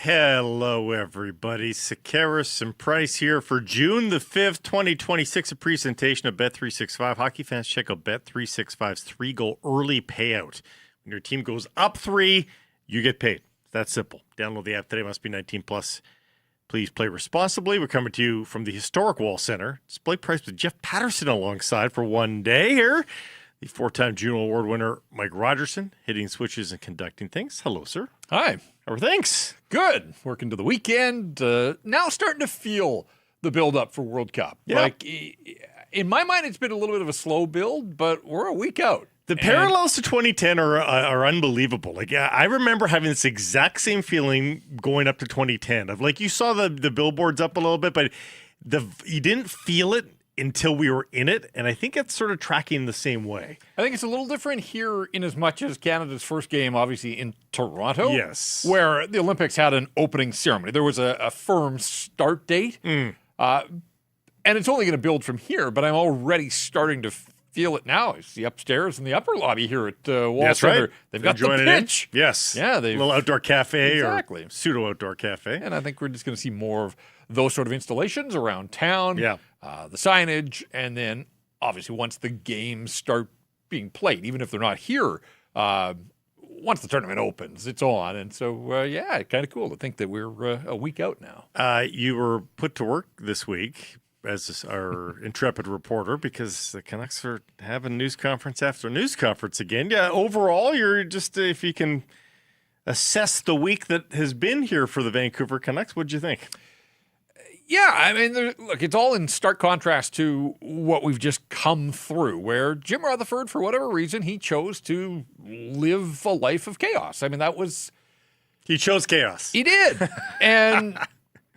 Hello, everybody. Sakaris and Price here for June the 5th, 2026, a presentation of Bet365. Hockey fans, check out Bet365's 3-goal early payout. When your team goes up 3, you get paid. That's simple. Download the app today. Must be 18 plus. Please play responsibly. We're coming to you from the historic Wall Center. Display Price with Jeff Pettersson alongside for one day here. The 4-time Juno Award winner, Mike Rogerson, hitting switches and conducting things. Hello, sir. Hi. How are things? Good. Working to the weekend. Now starting to feel the build-up for World Cup. Yeah. Like, in my mind, it's been a little bit of a slow build, but we're a week out. The parallels to 2010 are unbelievable. Like, I remember having this exact same feeling going up to 2010. Of like, you saw the billboards up a little bit, but you didn't feel it until we were in it, and I think it's sort of tracking the same way. I think it's a little different here in as much as Canada's first game, obviously, in Toronto. Yes. Where the Olympics had an opening ceremony. There was a firm start date, and it's only going to build from here, but I'm already starting to feel it now. It's the upstairs and the upper lobby here at Wall Center. Right. They've got the pitch. Yes. Yeah, a little outdoor cafe exactly. or pseudo-outdoor cafe. And I think we're just going to see more of those sort of installations around town. Yeah. The signage, and then obviously once the games start being played, even if they're not here, once the tournament opens, it's on. And so, kind of cool to think that we're a week out now. You were put to work this week as our intrepid reporter because the Canucks are having news conference after news conference again. Yeah, overall, you're just, if you can assess the week that has been here for the Vancouver Canucks, what'd you think? Yeah, I mean, look, it's all in stark contrast to what we've just come through, where Jim Rutherford, for whatever reason, he chose to live a life of chaos. I mean, He chose chaos. He did. And,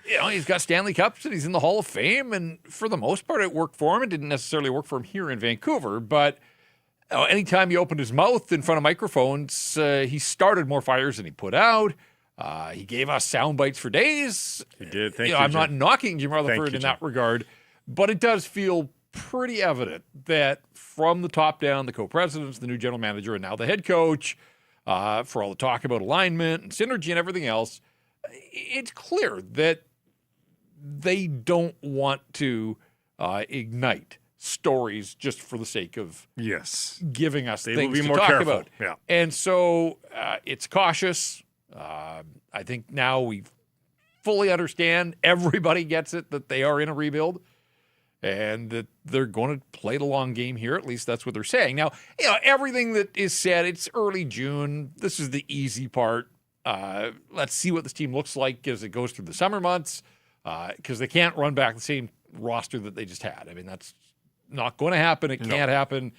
he's got Stanley Cups and he's in the Hall of Fame, and for the most part, it worked for him. It didn't necessarily work for him here in Vancouver, but anytime he opened his mouth in front of microphones, he started more fires than he put out. He gave us sound bites for days. He did. Thank you, I'm Jim. not knocking Jim Rutherford in that regard, but it does feel pretty evident that from the top down, the co-presidents, the new general manager, and now the head coach, for all the talk about alignment and synergy and everything else, it's clear that they don't want to ignite stories just for the sake of giving us things to talk about. Yeah. And so it's cautious. I think now we fully understand, everybody gets it, that they are in a rebuild and that they're going to play the long game here. At least that's what they're saying. Now, everything that is said, it's early June. This is the easy part. Let's see what this team looks like as it goes through the summer months, because they can't run back the same roster that they just had. I mean, that's not going to happen. It can't happen.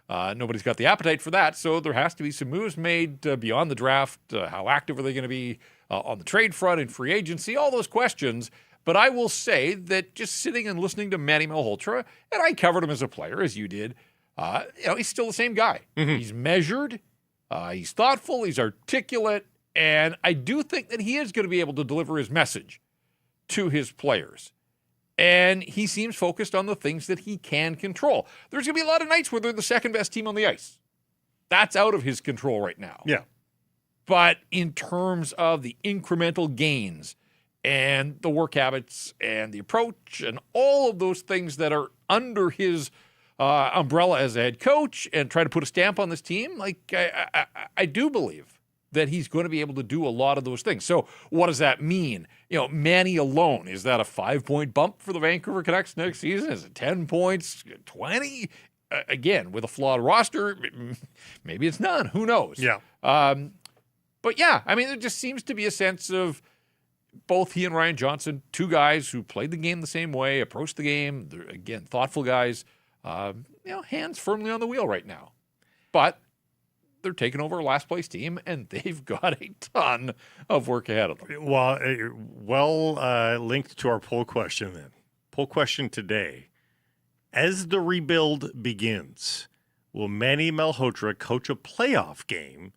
Nobody's got the appetite for that, so there has to be some moves made beyond the draft. How active are they going to be on the trade front and free agency? All those questions. But I will say that just sitting and listening to Manny Malhotra, and I covered him as a player, as you did, he's still the same guy. Mm-hmm. He's measured, he's thoughtful, he's articulate, and I do think that he is going to be able to deliver his message to his players. And he seems focused on the things that he can control. There's going to be a lot of nights where they're the second best team on the ice. That's out of his control right now. Yeah. But in terms of the incremental gains and the work habits and the approach and all of those things that are under his umbrella as a head coach and try to put a stamp on this team, like I do believe that he's going to be able to do a lot of those things. So what does that mean? Manny alone, is that a 5-point bump for the Vancouver Canucks next season? Is it 10 points, 20? Again, with a flawed roster, maybe it's none. Who knows? Yeah. But yeah, I mean, there just seems to be a sense of both he and Ryan Johnson, two guys who played the game the same way, approached the game. They're, again, thoughtful guys, hands firmly on the wheel right now. But they're taking over a last-place team, and they've got a ton of work ahead of them. Well, linked to our poll question then. Poll question today. As the rebuild begins, will Manny Malhotra coach a playoff game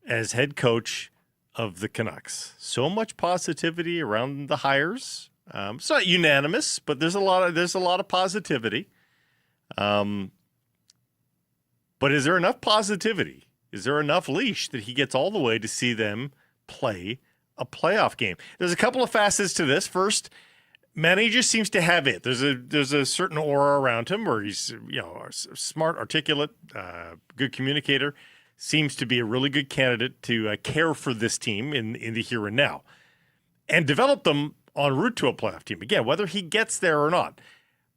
as head coach of the Canucks? So much positivity around the hires. It's not unanimous, but there's a lot of positivity. But is there enough positivity? Is there enough leash that he gets all the way to see them play a playoff game? There's a couple of facets to this. First, Manny just seems to have it. There's a certain aura around him where he's smart, articulate, good communicator. Seems to be a really good candidate to care for this team in the here and now, and develop them en route to a playoff team. Again, whether he gets there or not,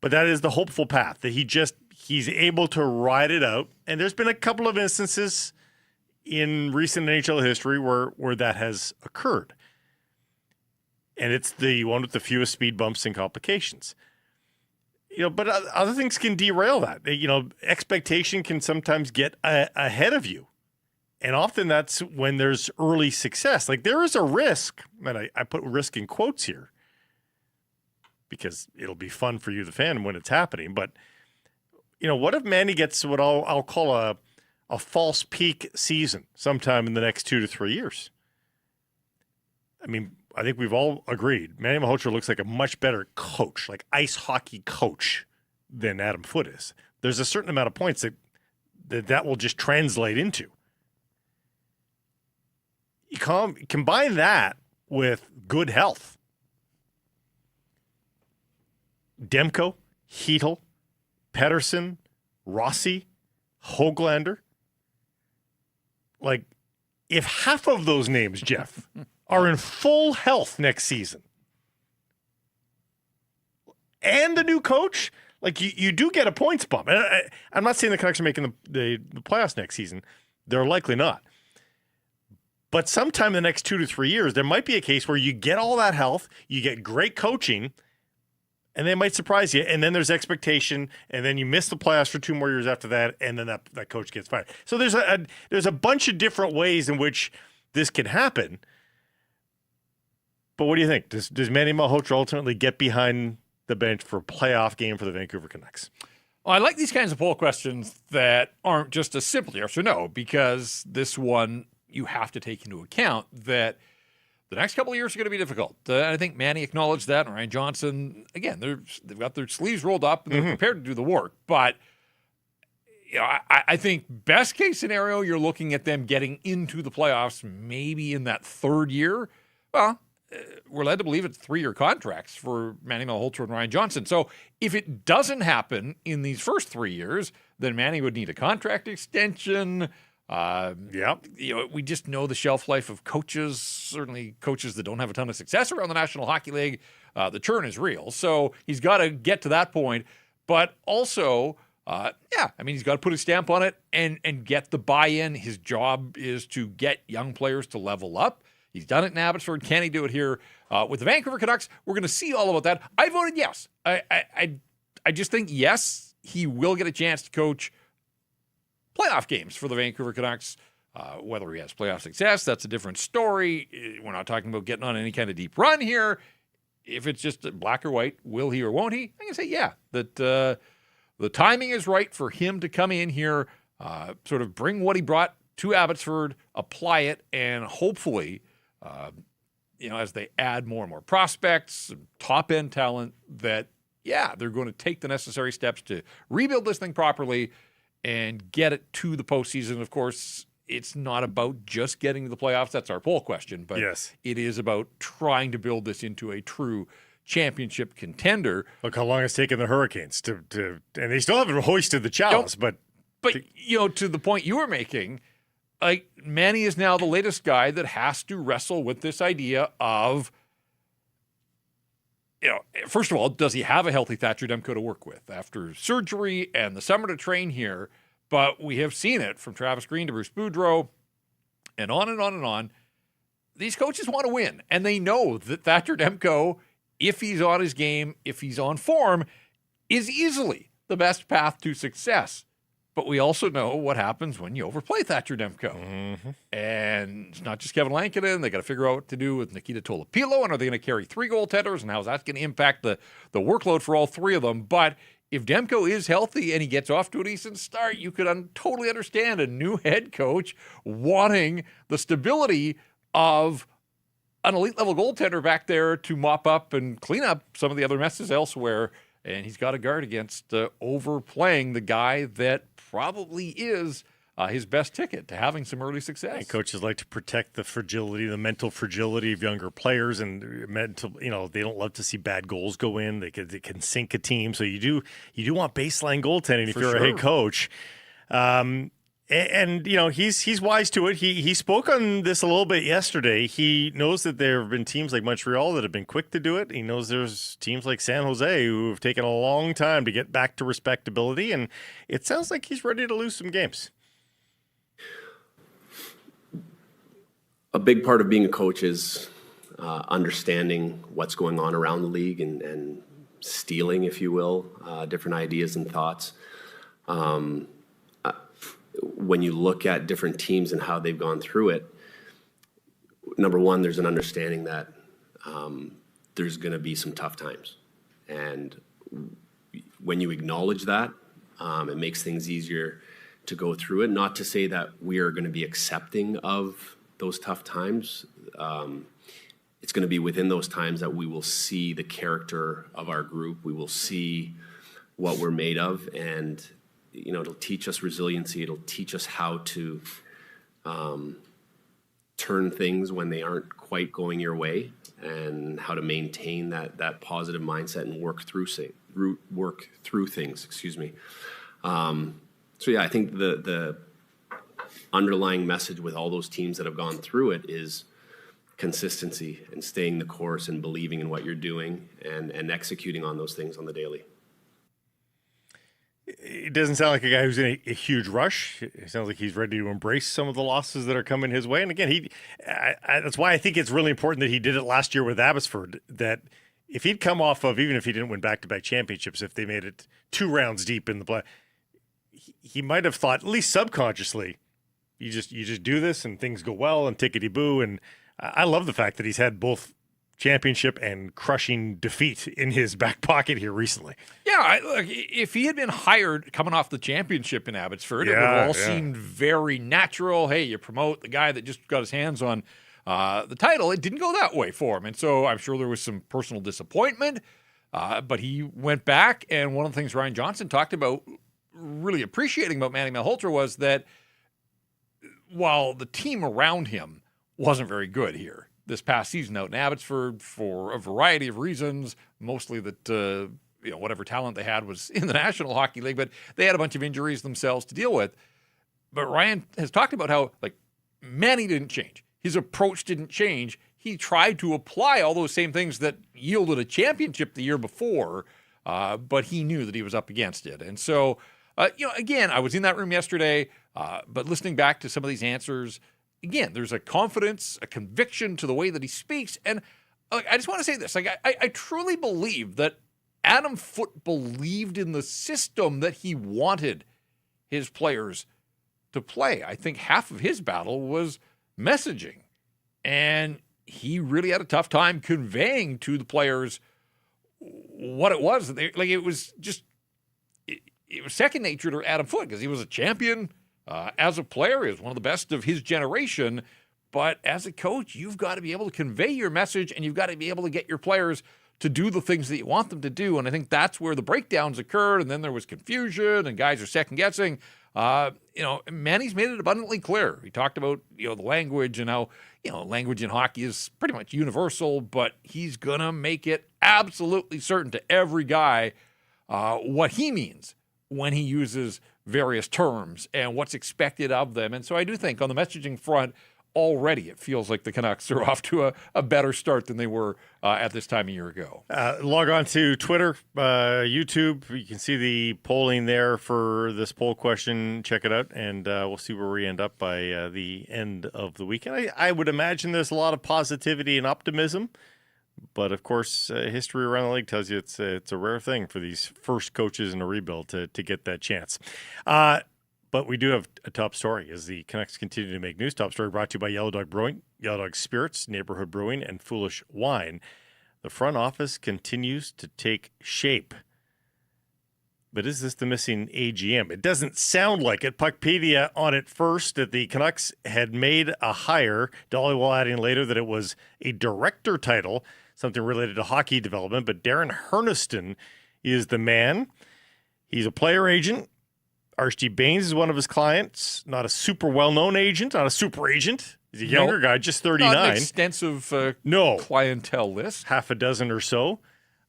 but that is the hopeful path that he's able to ride it out. And there's been a couple of instances in recent NHL history where that has occurred. And it's the one with the fewest speed bumps and complications. But other things can derail that. Expectation can sometimes get ahead of you. And often that's when there's early success. Like there is a risk, and I put risk in quotes here because it'll be fun for you, the fan, when it's happening. But, what if Manny gets what I'll call a false peak season sometime in the next 2 to 3 years? I mean, I think we've all agreed Manny Malhotra looks like a much better coach, like ice hockey coach, than Adam Foote is. There's a certain amount of points that will just translate into. You combine that with good health. Demko, Heedle, Pettersson, Rossi, Höglander. Like, if half of those names, Jeff, are in full health next season, and the new coach, like you do get a points bump. And I'm not saying the Canucks are making the playoffs next season. They're likely not. But sometime in the next 2 to 3 years, there might be a case where you get all that health, you get great coaching, and they might surprise you. And then there's expectation, and then you miss the playoffs for 2 more years after that, and then that coach gets fired. So there's a bunch of different ways in which this can happen. But what do you think? Does Manny Malhotra ultimately get behind the bench for a playoff game for the Vancouver Canucks? Well, I like these kinds of poll questions that aren't just a simple yes or no, because this one you have to take into account that the next couple of years are going to be difficult. I think Manny acknowledged that, and Ryan Johnson, again, they've got their sleeves rolled up and they're prepared to do the work. But I think best case scenario, you're looking at them getting into the playoffs maybe in that third year. Well, we're led to believe it's 3-year contracts for Manny Malhotra and Ryan Johnson. So if it doesn't happen in these first 3 years, then Manny would need a contract extension. We just know the shelf life of coaches, certainly coaches that don't have a ton of success around the National Hockey League. The churn is real. So he's got to get to that point. But also, he's got to put his stamp on it and get the buy-in. His job is to get young players to level up. He's done it in Abbotsford. Can he do it here with the Vancouver Canucks? We're going to see all about that. I voted yes. I just think, yes, he will get a chance to coach playoff games for the Vancouver Canucks. Whether he has playoff success, that's a different story. We're not talking about getting on any kind of deep run here. If it's just black or white, will he or won't he? I can say, yeah, that the timing is right for him to come in here, sort of bring what he brought to Abbotsford, apply it, and hopefully, as they add more and more prospects, top-end talent, that, they're going to take the necessary steps to rebuild this thing properly and get it to the postseason. Of course, it's not about just getting to the playoffs. That's our poll question. But yes, it is about trying to build this into a true championship contender. Look how long it's taken the Hurricanes to and they still haven't hoisted the chalice. But to the point you were making, like Manny is now the latest guy that has to wrestle with this idea of, first of all, does he have a healthy Thatcher Demko to work with after surgery and the summer to train here? But we have seen it from Travis Green to Bruce Boudreau and on and on and on. These coaches want to win, and they know that Thatcher Demko, if he's on his game, if he's on form, is easily the best path to success. But we also know what happens when you overplay Thatcher Demko. Mm-hmm. And it's not just Kevin Lankinen. They got to figure out what to do with Nikita Tolopilo. And are they going to carry 3 goaltenders? And how is that going to impact the workload for all 3 of them? But if Demko is healthy and he gets off to a decent start, you could totally understand a new head coach wanting the stability of an elite-level goaltender back there to mop up and clean up some of the other messes elsewhere. And he's got to guard against overplaying the guy that probably is his best ticket to having some early success. And coaches like to protect the fragility, the mental fragility of younger players, and mental. They don't love to see bad goals go in. They can sink a team. So you do want baseline goaltending if you're a head coach. And he's wise to it. He spoke on this a little bit yesterday. He knows that there have been teams like Montreal that have been quick to do it. He knows there's teams like San Jose who have taken a long time to get back to respectability, and it sounds like he's ready to lose some games. A big part of being a coach is understanding what's going on around the league and stealing, if you will, different ideas and thoughts. When you look at different teams and how they've gone through it, number one, there's an understanding that there's going to be some tough times. And when you acknowledge that, it makes things easier to go through it. Not to say that we are going to be accepting of those tough times. It's going to be within those times that we will see the character of our group. We will see what we're made of, and it'll teach us resiliency. It'll teach us how to turn things when they aren't quite going your way, and how to maintain that positive mindset and work through things. So yeah, I think the underlying message with all those teams that have gone through it is consistency and staying the course and believing in what you're doing and executing on those things on the daily. It doesn't sound like a guy who's in a huge rush. It sounds like he's ready to embrace some of the losses that are coming his way. And again, that's why I think it's really important that he did it last year with Abbotsford, that if he'd come off of, even if he didn't win back-to-back championships, if they made it 2 rounds deep in the play, he might have thought, at least subconsciously, you just do this and things go well and tickety-boo. And I love the fact that he's had both championship and crushing defeat in his back pocket here recently. Yeah, look, if he had been hired coming off the championship in Abbotsford, it would have all seemed very natural. Hey, you promote the guy that just got his hands on the title. It didn't go that way for him. And so I'm sure there was some personal disappointment, but he went back. And one of the things Ryan Johnson talked about, really appreciating about Manny Malhotra, was that while the team around him wasn't very good here this past season out in Abbotsford for a variety of reasons, mostly that whatever talent they had was in the National Hockey League, but they had a bunch of injuries themselves to deal with. But Ryan has talked about how, Manny didn't change. His approach didn't change. He tried to apply all those same things that yielded a championship the year before, but he knew that he was up against it. And so, again, I was in that room yesterday, but listening back to some of these answers, again, there's a confidence, a conviction to the way that he speaks. And I just want to say this. I truly believe that Adam Foote believed in the system that he wanted his players to play. I think half of his battle was messaging. And he really had a tough time conveying to the players what it was. It was just, it was second nature to Adam Foote because he was a champion. As a player, he was one of the best of his generation. But as a coach, you've got to be able to convey your message, and you've got to be able to get your players to do the things that you want them to do. And I think that's where the breakdowns occurred. And then there was confusion, and guys are second guessing. Manny's made it abundantly clear. He talked about, the language and how, language in hockey is pretty much universal, but he's going to make it absolutely certain to every guy what he means when he uses various terms and what's expected of them. And so I do think on the messaging front, already it feels like the Canucks are off to a better start than they were at this time a year ago. Log on to Twitter, YouTube. You can see the polling there for this poll question. Check it out, and we'll see where we end up by the end of the weekend. I would imagine there's a lot of positivity and optimism. But, of course, history around the league tells you it's a rare thing for these first coaches in a rebuild to get that chance. But we do have a top story as the Canucks continue to make news. Top story brought to you by Yellow Dog Brewing, Yellow Dog Spirits, Neighborhood Brewing, and Foolish Wine. The front office continues to take shape. But is this the missing AGM? It doesn't sound like it. Puckpedia on it first that the Canucks had made a hire. Dollywall adding later that it was a director title, something related to hockey development. But Darren Herniston is the man. He's a player agent. Archie Baines is one of his clients. Not a super well-known agent, not a super agent. He's a younger guy, just 39. Not an extensive clientele list. Half a dozen or so.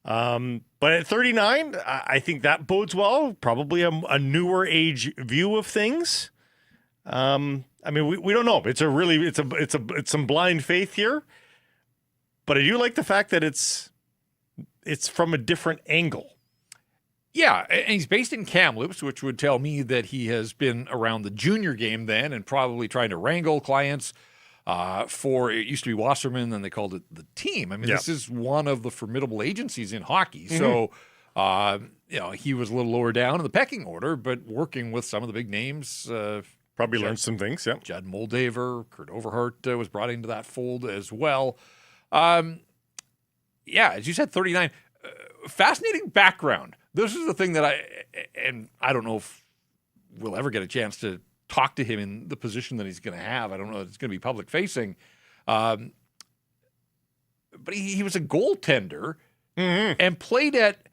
But at 39, I think that bodes well. Probably a newer age view of things. I mean, we don't know. It's some blind faith here. But I do like the fact that it's from a different angle. Yeah, and he's based in Kamloops, which would tell me that he has been around the junior game then and probably trying to wrangle clients for, it used to be Wasserman, then they called it the team. I mean, This is one of the formidable agencies in hockey. Mm-hmm. So, he was a little lower down in the pecking order, but working with some of the big names. Probably learned some things, yeah. Judd Moldaver, Kurt Overhart was brought into that fold as well. As you said, 39. Fascinating background. This is the thing that I don't know if we'll ever get a chance to talk to him in the position that he's going to have. I don't know if it's going to be public facing. But he was a goaltender and played at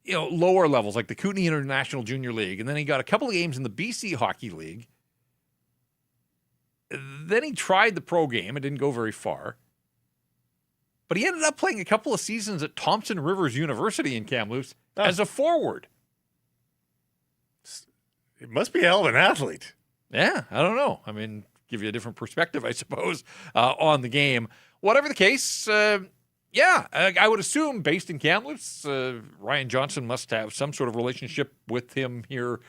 lower levels like the Kootenay International Junior League. And then he got a couple of games in the BC Hockey League. Then he tried the pro game. It didn't go very far. But he ended up playing a couple of seasons at Thompson Rivers University in Kamloops as a forward. It must be a hell of an athlete. Yeah, I don't know. I mean, give you a different perspective, I suppose, on the game. Whatever the case, I would assume based in Kamloops, Ryan Johnson must have some sort of relationship with him here,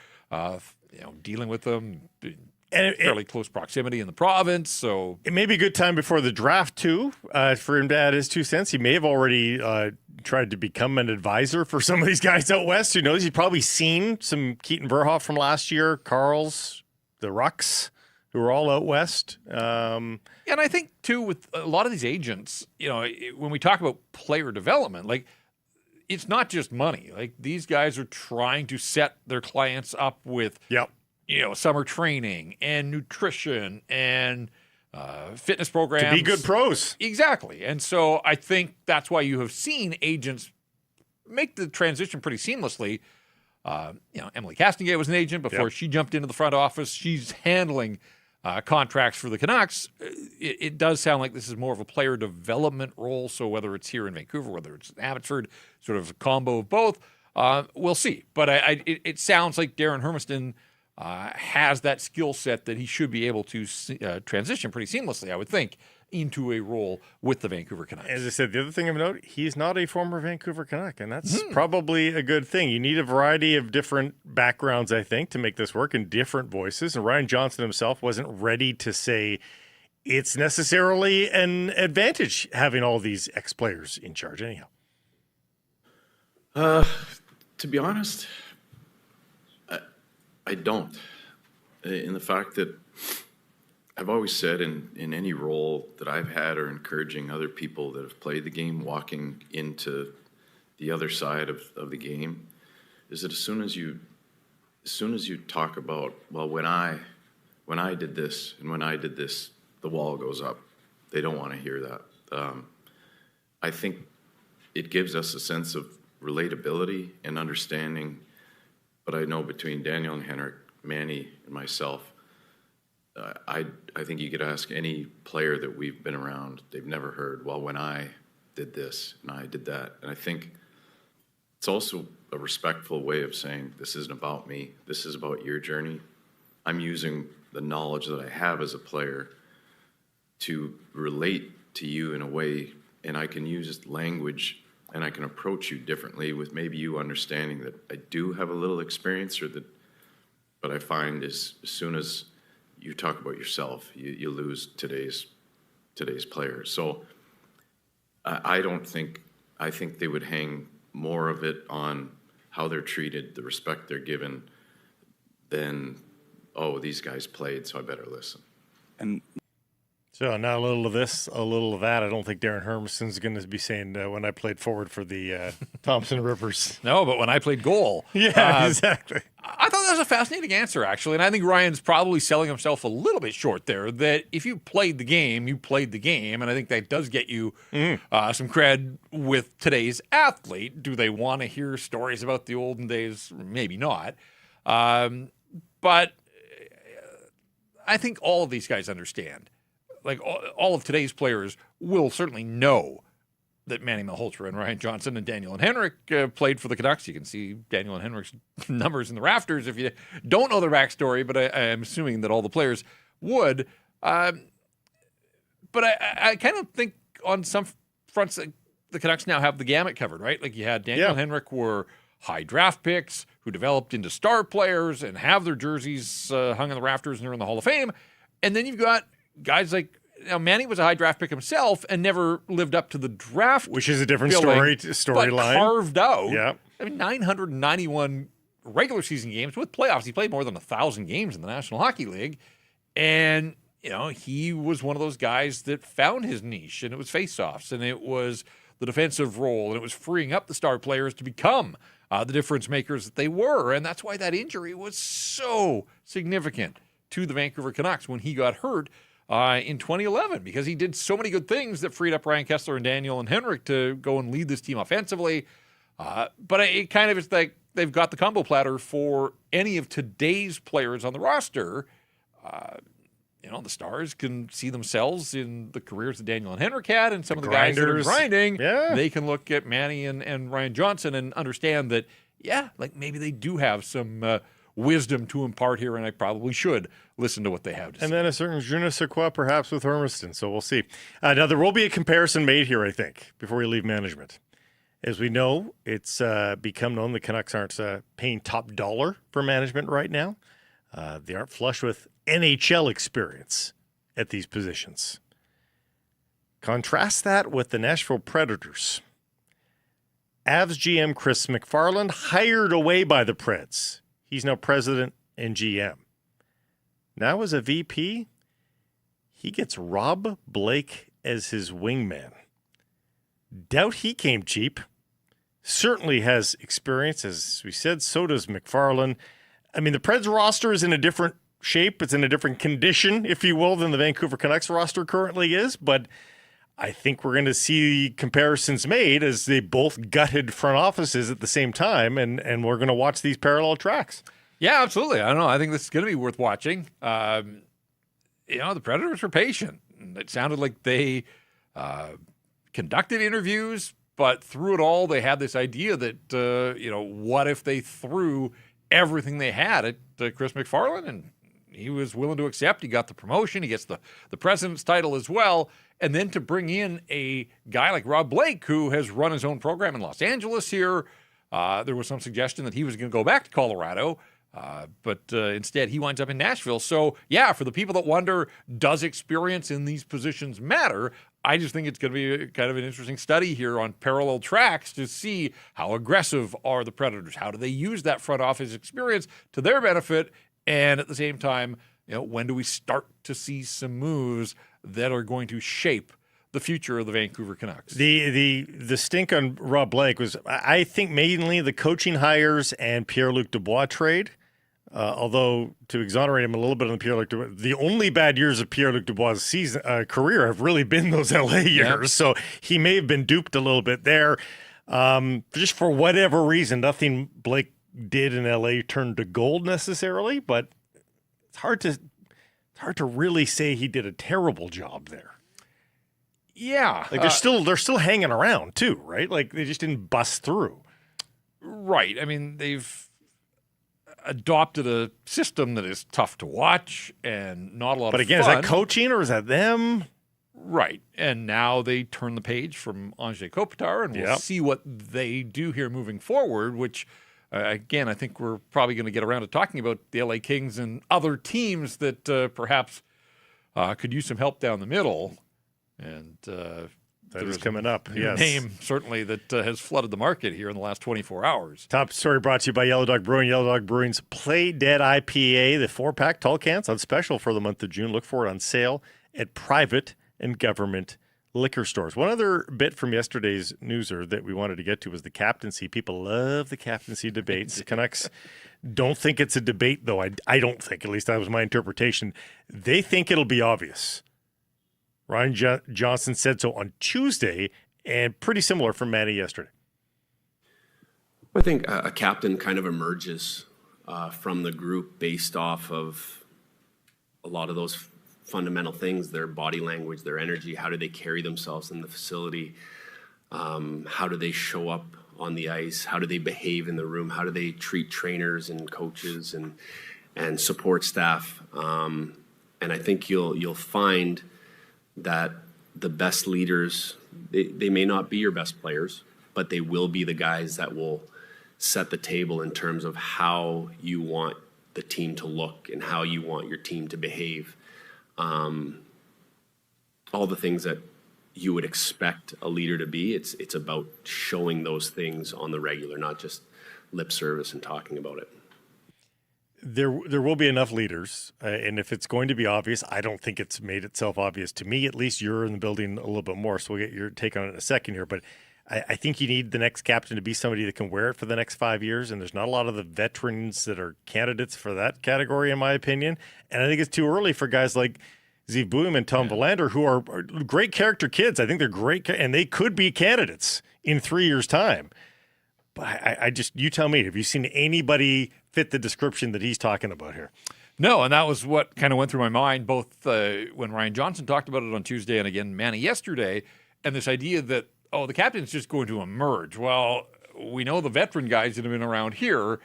dealing with them. And fairly close proximity in the province, so it may be a good time before the draft too for him to add his 2 cents. He may have already tried to become an advisor for some of these guys out west. Who knows? He's probably seen some Keaton Verhoff from last year, Carls, the Rucks, who are all out west. And I think too with a lot of these agents, when we talk about player development, like it's not just money. Like these guys are trying to set their clients up with summer training and nutrition and fitness programs. To be good pros. Exactly. And so I think that's why you have seen agents make the transition pretty seamlessly. Emily Castengate was an agent before she jumped into the front office. She's handling contracts for the Canucks. It does sound like this is more of a player development role. So whether it's here in Vancouver, whether it's in Abbotsford, sort of a combo of both, we'll see. But it sounds like Darren Hermiston has that skill set that he should be able to transition pretty seamlessly, I would think, into a role with the Vancouver Canucks. As I said, the other thing of note, he's not a former Vancouver Canuck, and that's probably a good thing. You need a variety of different backgrounds, I think, to make this work, and different voices. And Ryan Johnson himself wasn't ready to say it's necessarily an advantage having all these ex-players in charge anyhow. To be honest, I don't. In the fact that I've always said in any role that I've had or encouraging other people that have played the game, walking into the other side of the game, is that as soon as you talk about, well, when I did this and when I did this, the wall goes up. They don't want to hear that. I think it gives us a sense of relatability and understanding. But I know between Daniel and Henrik, Manny and myself, I think you could ask any player that we've been around, they've never heard, well, when I did this and I did that. And I think it's also a respectful way of saying, this isn't about me. This is about your journey. I'm using the knowledge that I have as a player to relate to you in a way, and I can use language and I can approach you differently with maybe you understanding that I do have a little experience, but I find as soon as you talk about yourself, you lose today's players. So I think they would hang more of it on how they're treated, the respect they're given, than, oh, these guys played, so I better listen. And So now a little of this, a little of that. I don't think Darren Hermison's going to be saying when I played forward for the Thompson Rivers. No, but when I played goal. Yeah, exactly. I thought that was a fascinating answer, actually. And I think Ryan's probably selling himself a little bit short there, that if you played the game, you played the game. And I think that does get you some cred with today's athlete. Do they want to hear stories about the olden days? Maybe not. But I think all of these guys understand. Like all of today's players will certainly know that Manny Malhotra and Ryan Johnson and Daniel and Henrik played for the Canucks. You can see Daniel and Henrik's numbers in the rafters if you don't know their backstory, but I am assuming that all the players would. But I kind of think on some fronts that the Canucks now have the gamut covered, right? Like you had Daniel and Henrik were high draft picks who developed into star players and have their jerseys hung in the rafters and are in the Hall of Fame. And then you've got guys like Manny was a high draft pick himself and never lived up to the draft, which is a different storyline. But carved out. Yeah, I mean, 991 regular season games with playoffs. He played more than 1,000 games in the National Hockey League, and he was one of those guys that found his niche, and it was faceoffs, and it was the defensive role, and it was freeing up the star players to become the difference makers that they were, and that's why that injury was so significant to the Vancouver Canucks when he got hurt in 2011, because he did so many good things that freed up Ryan Kessler and Daniel and Henrik to go and lead this team offensively. But it kind of is like they've got the combo platter for any of today's players on the roster. The Stars can see themselves in the careers that Daniel and Henrik had, and some of the guys that are grinding. Yeah. They can look at Manny and Ryan Johnson and understand that, maybe they do have some wisdom to impart here, and I probably should listen to what they have to say. And then a certain je ne sais quoi perhaps with Hermiston, so we'll see. Now, there will be a comparison made here, I think, before we leave management. As we know, it's become known the Canucks aren't paying top dollar for management right now. They aren't flush with NHL experience at these positions. Contrast that with the Nashville Predators. Avs GM Chris McFarland hired away by the Preds. He's now president and GM. Now as a VP, he gets Rob Blake as his wingman. Doubt he came cheap. Certainly has experience, as we said, so does McFarland. I mean, the Preds roster is in a different shape. It's in a different condition, if you will, than the Vancouver Canucks roster currently is. But I think we're going to see comparisons made as they both gutted front offices at the same time, and we're going to watch these parallel tracks. Yeah, absolutely. I don't know. I think this is going to be worth watching. The Predators were patient. It sounded like they conducted interviews, but through it all, they had this idea that, what if they threw everything they had at Chris McFarland? And he was willing to accept. He got the promotion. He gets the president's title as well. And then to bring in a guy like Rob Blake, who has run his own program in Los Angeles here, there was some suggestion that he was going to go back to Colorado, but instead he winds up in Nashville. So, for the people that wonder, does experience in these positions matter? I just think it's going to be kind of an interesting study here on parallel tracks to see how aggressive are the Predators. How do they use that front office experience to their benefit? And at the same time, when do we start to see some moves that are going to shape the future of the Vancouver Canucks? The stink on Rob Blake was, I think, mainly the coaching hires and Pierre-Luc Dubois trade. Although, to exonerate him a little bit on Pierre-Luc Dubois, the only bad years of Pierre-Luc Dubois' career have really been those LA years. Yep. So he may have been duped a little bit there. Just for whatever reason, nothing Blake did in LA turned to gold necessarily, but it's hard to really say he did a terrible job there. Yeah. Like they're still hanging around too, right? Like they just didn't bust through. Right. I mean, they've adopted a system that is tough to watch and not a lot of fun. But again, is that coaching or is that them? Right. And now they turn the page from Anze Kopitar, and we'll see what they do here moving forward, which, again, I think we're probably going to get around to talking about the LA Kings and other teams that perhaps could use some help down the middle. And that is coming up. Yes. Name certainly that has flooded the market here in the last 24 hours. Top story brought to you by Yellow Dog Brewing. Yellow Dog Brewing's Play Dead IPA, the 4-pack tall cans on special for the month of June. Look for it on sale at private and government liquor stores. One other bit from yesterday's newser that we wanted to get to was the captaincy. People love the captaincy debates. Canucks don't think it's a debate, though. I don't think, at least that was my interpretation. They think it'll be obvious. Ryan Johnson said so on Tuesday, and pretty similar from Manny yesterday. I think a captain kind of emerges from the group based off of a lot of those fundamental things, their body language, their energy, how do they carry themselves in the facility, how do they show up on the ice, how do they behave in the room, how do they treat trainers and coaches and support staff. And I think you'll find that the best leaders, they may not be your best players, but they will be the guys that will set the table in terms of how you want the team to look and how you want your team to behave. All the things that you would expect a leader to be, it's about showing those things on the regular, not just lip service and talking about it. There will be enough leaders, and if it's going to be obvious, I don't think it's made itself obvious to me. At least you're in the building a little bit more, so we'll get your take on it in a second here. But I think you need the next captain to be somebody that can wear it for the next 5 years, and there's not a lot of the veterans that are candidates for that category, in my opinion. And I think it's too early for guys like Ziv Boehm and Tom Verlander, who are great character kids. I think they're great, and they could be candidates in 3 years' time. But I just, you tell me, have you seen anybody fit the description that he's talking about here? No, and that was what kind of went through my mind, both when Ryan Johnson talked about it on Tuesday and again Manny yesterday, and this idea that, the captain's just going to emerge. Well, we know the veteran guys that have been around here.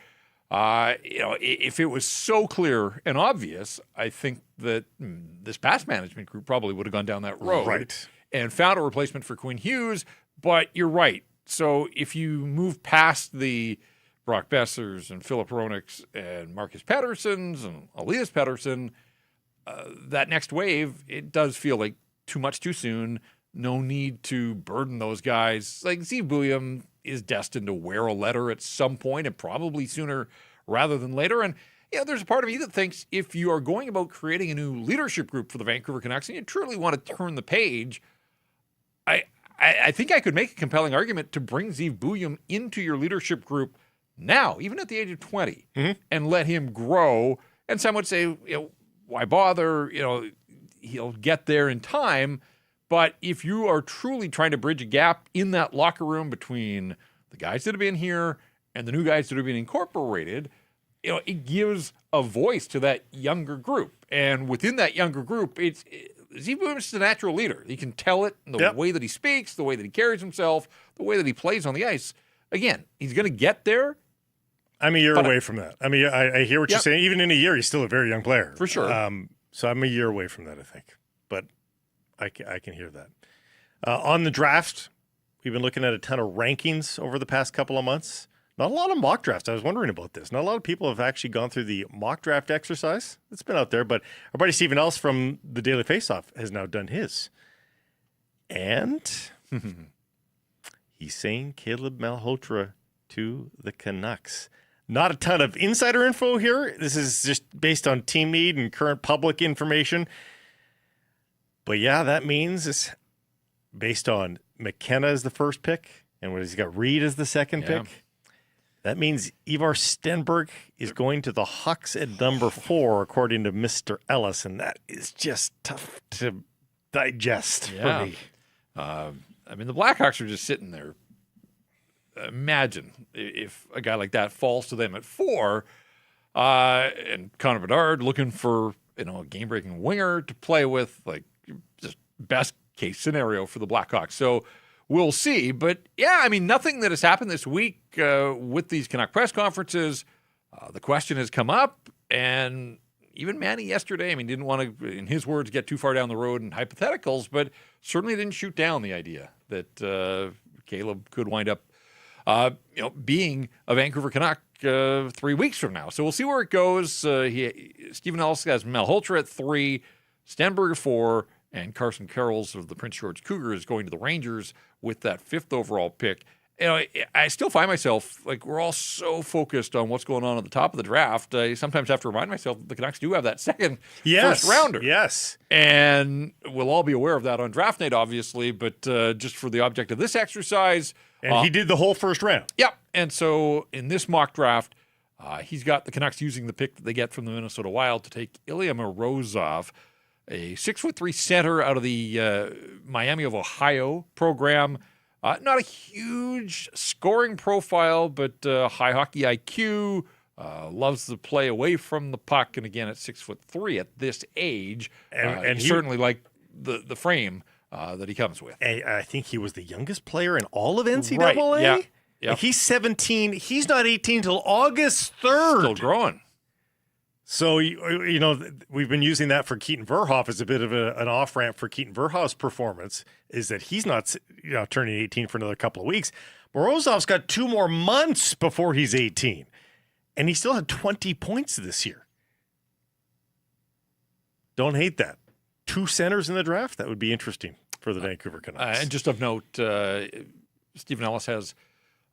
If it was so clear and obvious, I think that this past management group probably would have gone down that road and found a replacement for Quinn Hughes. But you're right. So if you move past the Brock Bessers and Philip Hroneks and Marcus Petterssons and Elias Pettersson, that next wave, it does feel like too much too soon. No need to burden those guys. Like Ziv Boehm is destined to wear a letter at some point, and probably sooner rather than later. And there's a part of me that thinks if you are going about creating a new leadership group for the Vancouver Canucks and you truly want to turn the page, I think I could make a compelling argument to bring Ziv Boehm into your leadership group now, even at the age of 20, and let him grow. And some would say, why bother? He'll get there in time. But if you are truly trying to bridge a gap in that locker room between the guys that have been here and the new guys that have been incorporated, it gives a voice to that younger group. And within that younger group, Ziv Boehm is the natural leader. He can tell it in the way that he speaks, the way that he carries himself, the way that he plays on the ice. Again, he's going to get there. I'm a year away from that. I mean, I hear what you're saying. Even in a year, he's still a very young player. For sure. So I'm a year away from that, I think. But I can hear that. On the draft, we've been looking at a ton of rankings over the past couple of months. Not a lot of mock drafts. I was wondering about this. Not a lot of people have actually gone through the mock draft exercise. It's been out there, but our buddy Stephen Ellis from the Daily Faceoff has now done his. And he's saying Caleb Malhotra to the Canucks. Not a ton of insider info here. This is just based on team need and current public information. But yeah, that means it's based on McKenna as the first pick, and what he's got Reed as the second pick. That means Ivar Stenberg is going to the Hawks at number 4, according to Mr. Ellis, and that is just tough to digest for me. The Blackhawks are just sitting there. Imagine if a guy like that falls to them at 4, and Connor Bedard looking for a game-breaking winger to play with, like just best case scenario for the Blackhawks. So we'll see. But nothing that has happened this week with these Canuck press conferences. The question has come up, and even Manny yesterday, didn't want to, in his words, get too far down the road in hypotheticals, but certainly didn't shoot down the idea that Caleb could wind up being a Vancouver Canuck 3 weeks from now. So we'll see where it goes. Stephen Ellis has Malhotra at 3, Stenberg at 4, and Carson Carrolls of the Prince George Cougars is going to the Rangers with that 5th overall pick I still find myself, like, we're all so focused on what's going on at the top of the draft. I sometimes have to remind myself that the Canucks do have that second first rounder. Yes. And we'll all be aware of that on draft night, obviously, but just for the object of this exercise. And he did the whole first round. Yeah. And so in this mock draft, he's got the Canucks using the pick that they get from the Minnesota Wild to take Ilya Morozov, a 6'3" center out of the Miami of Ohio program. Not a huge scoring profile, but high hockey IQ. Loves to play away from the puck, and again at 6'3" at this age, and he certainly like the frame that he comes with. I think he was the youngest player in all of NCAA. Right. Yeah. Yep. He's 17. He's not 18 until August 3rd. Still growing. So, we've been using that for Keaton Verhoff as a bit of an off-ramp for Keaton Verhoff's performance, is that he's not turning 18 for another couple of weeks. Morozov's got 2 more months before he's 18, and he still had 20 points this year. Don't hate that. 2 centers in the draft? That would be interesting for the Vancouver Canucks. And just of note, Stephen Ellis has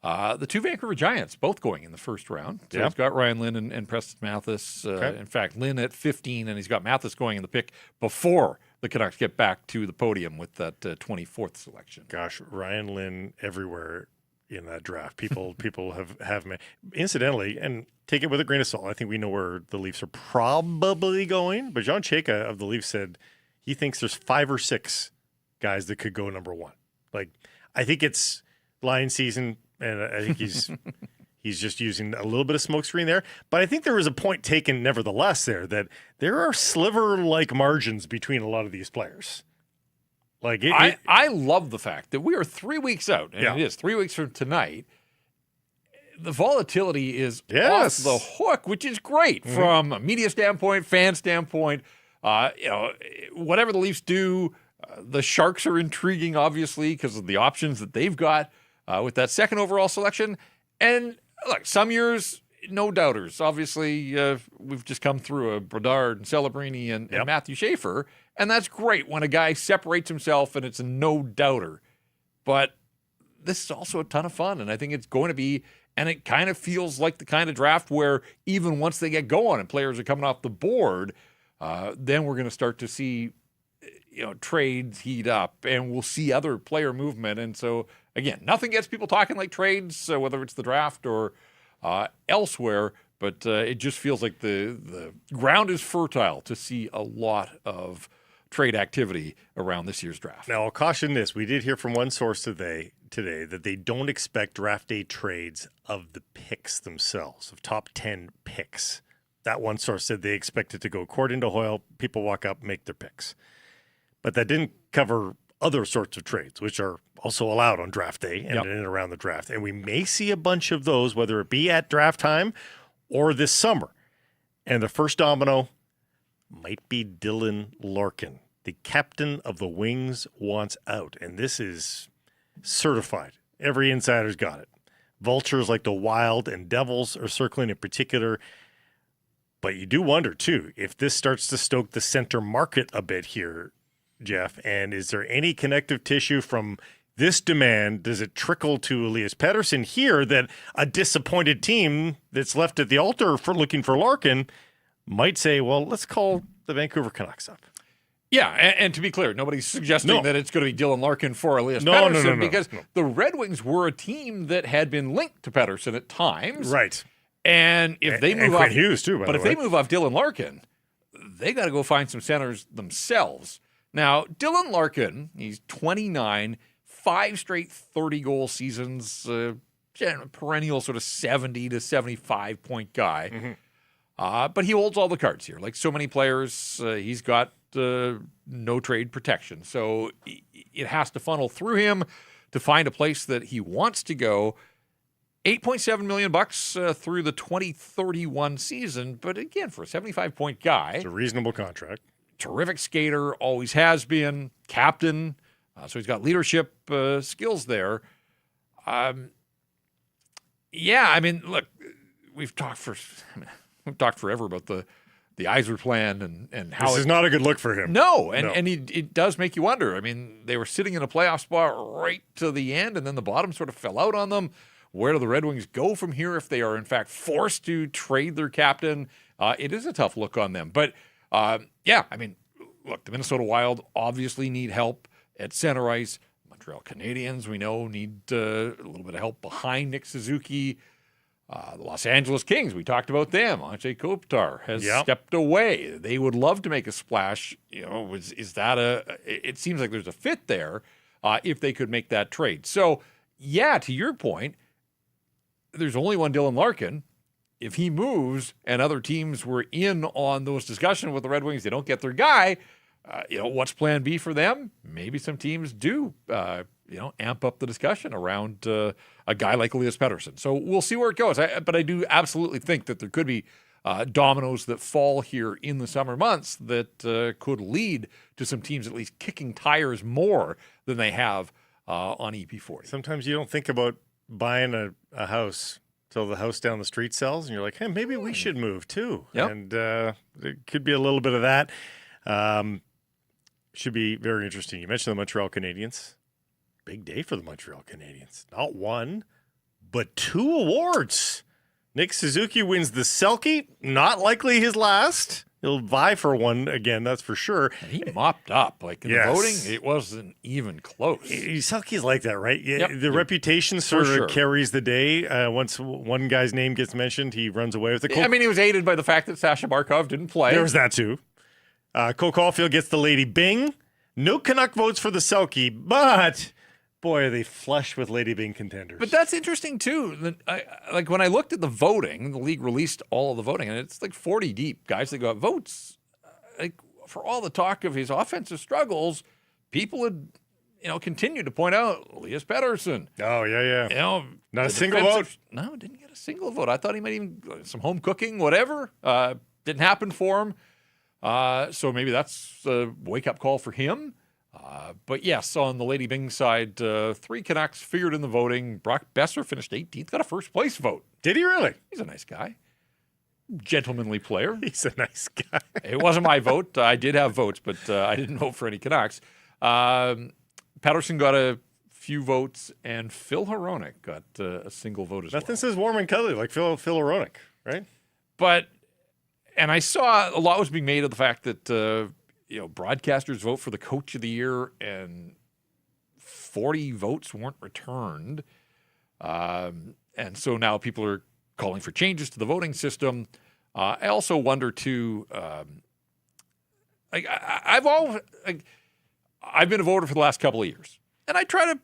the 2 Vancouver Giants both going in the first round. So he's got Ryan Lynn and Preston Mathis. In fact, Lynn at 15, and he's got Mathis going in the pick before the Canucks get back to the podium with that 24th selection. Gosh, Ryan Lynn everywhere in that draft. People have incidentally, and take it with a grain of salt. I think we know where the Leafs are probably going, but John Chayka of the Leafs said he thinks there's 5 or 6 guys that could go number 1. Like, I think it's Lion season. And I think he's just using a little bit of smokescreen there. But I think there was a point taken, nevertheless, that there are sliver-like margins between a lot of these players. Like I love the fact that we are 3 weeks out, and it is 3 weeks from tonight. The volatility is off the hook, which is great from a media standpoint, fan standpoint. Whatever the Leafs do, the Sharks are intriguing, obviously, because of the options that they've got. With that second overall selection. And look, some years, no doubters. Obviously, we've just come through a Bedard and Celebrini and Matthew Schaefer, and that's great when a guy separates himself and it's a no doubter. But this is also a ton of fun, and I think it's going to be, and it kind of feels like the kind of draft where even once they get going and players are coming off the board, then we're going to start to see trades heat up, and we'll see other player movement. And so, again, nothing gets people talking like trades, whether it's the draft or elsewhere, but it just feels like the ground is fertile to see a lot of trade activity around this year's draft. Now, I'll caution this. We did hear from one source today that they don't expect draft day trades of the picks themselves, of top 10 picks. That one source said they expect it to go according to Hoyle. People walk up, make their picks. But that didn't cover other sorts of trades, which are also allowed on draft day and in and around the draft. And we may see a bunch of those, whether it be at draft time or this summer. And the first domino might be Dylan Larkin. The captain of the Wings wants out. And this is certified. Every insider's got it. Vultures like the Wild and Devils are circling in particular. But you do wonder, too, if this starts to stoke the center market a bit here, Jeff, and is there any connective tissue from this demand? Does it trickle to Elias Pettersson here that a disappointed team that's left at the altar for looking for Larkin might say, well, let's call the Vancouver Canucks up? Yeah, and to be clear, nobody's suggesting that it's going to be Dylan Larkin for Elias Pettersson because the Red Wings were a team that had been linked to Pettersson at times. Right. And if they move off Hughes too, but if they move off Dylan Larkin, they got to go find some centers themselves. Now, Dylan Larkin, he's 29, 5 straight 30-goal seasons, perennial sort of 70 to 75-point guy. But he holds all the cards here. Like so many players, he's got no trade protection. So it has to funnel through him to find a place that he wants to go. $8.7 million through the 2031 season. But again, for a 75-point guy, it's a reasonable contract. Terrific skater, always has been, captain, so he's got leadership skills there. Look, we've talked forever about the the Yzer plan and how This is not a good look for him. No, and it does make you wonder. I mean, they were sitting in a playoff spot right to the end, and then the bottom sort of fell out on them. Where do the Red Wings go from here if they are, in fact, forced to trade their captain? It is a tough look on them. But, yeah, I mean, look, the Minnesota Wild obviously need help at center ice. Montreal Canadiens, we know, need a little bit of help behind Nick Suzuki. The Los Angeles Kings, we talked about them. Anze Kopitar has stepped away. They would love to make a splash. You know, is that it seems like there's a fit there if they could make that trade. So, yeah, to your point, there's only one Dylan Larkin. If he moves and other teams were in on those discussions with the Red Wings, they don't get their guy, what's plan B for them? Maybe some teams do, amp up the discussion around a guy like Elias Pettersson. So we'll see where it goes. But I do absolutely think that there could be dominoes that fall here in the summer months that could lead to some teams at least kicking tires more than they have on EP40. Sometimes you don't think about buying a house till the house down the street sells, and you're like, hey, maybe we should move too. Yep. And there could be a little bit of that. Should be very interesting. You mentioned the Montreal Canadiens. Big day for the Montreal Canadiens. Not one, but 2 awards. Nick Suzuki wins the Selke. Not likely his last. He'll vie for one again, that's for sure. And he mopped up. Like in the voting, it wasn't even close. Selke's like that, right? Yep. The reputation sort of carries the day. Once one guy's name gets mentioned, he runs away with it. I mean, he was aided by the fact that Sasha Barkov didn't play. There was that too. Cole Caulfield gets the Lady Bing. No Canuck votes for the Selke, but boy, are they flush with Lady Bing contenders. But that's interesting too. Like when I looked at the voting, the league released all of the voting, and it's like 40 deep guys that got votes. Like for all the talk of his offensive struggles, people had continued to point out Elias Pettersson. Oh yeah. Not a single vote. No, didn't get a single vote. I thought he might even some home cooking, whatever. Didn't happen for him. So maybe that's a wake-up call for him. But yes, on the Lady Bing side, 3 Canucks figured in the voting. Brock Besser finished 18th, got a first-place vote. Did he really? He's a nice guy. Gentlemanly player. He's a nice guy. It wasn't my vote. I did have votes, but I didn't vote for any Canucks. Patterson got a few votes, and Phil Hronek got a single vote as well. Nothing says warm and cuddly like Phil Hronek, right? And I saw a lot was being made of the fact that broadcasters vote for the coach of the year, and 40 votes weren't returned, and so now people are calling for changes to the voting system. I also wonder too. I've been a voter for the last couple of years, and I try to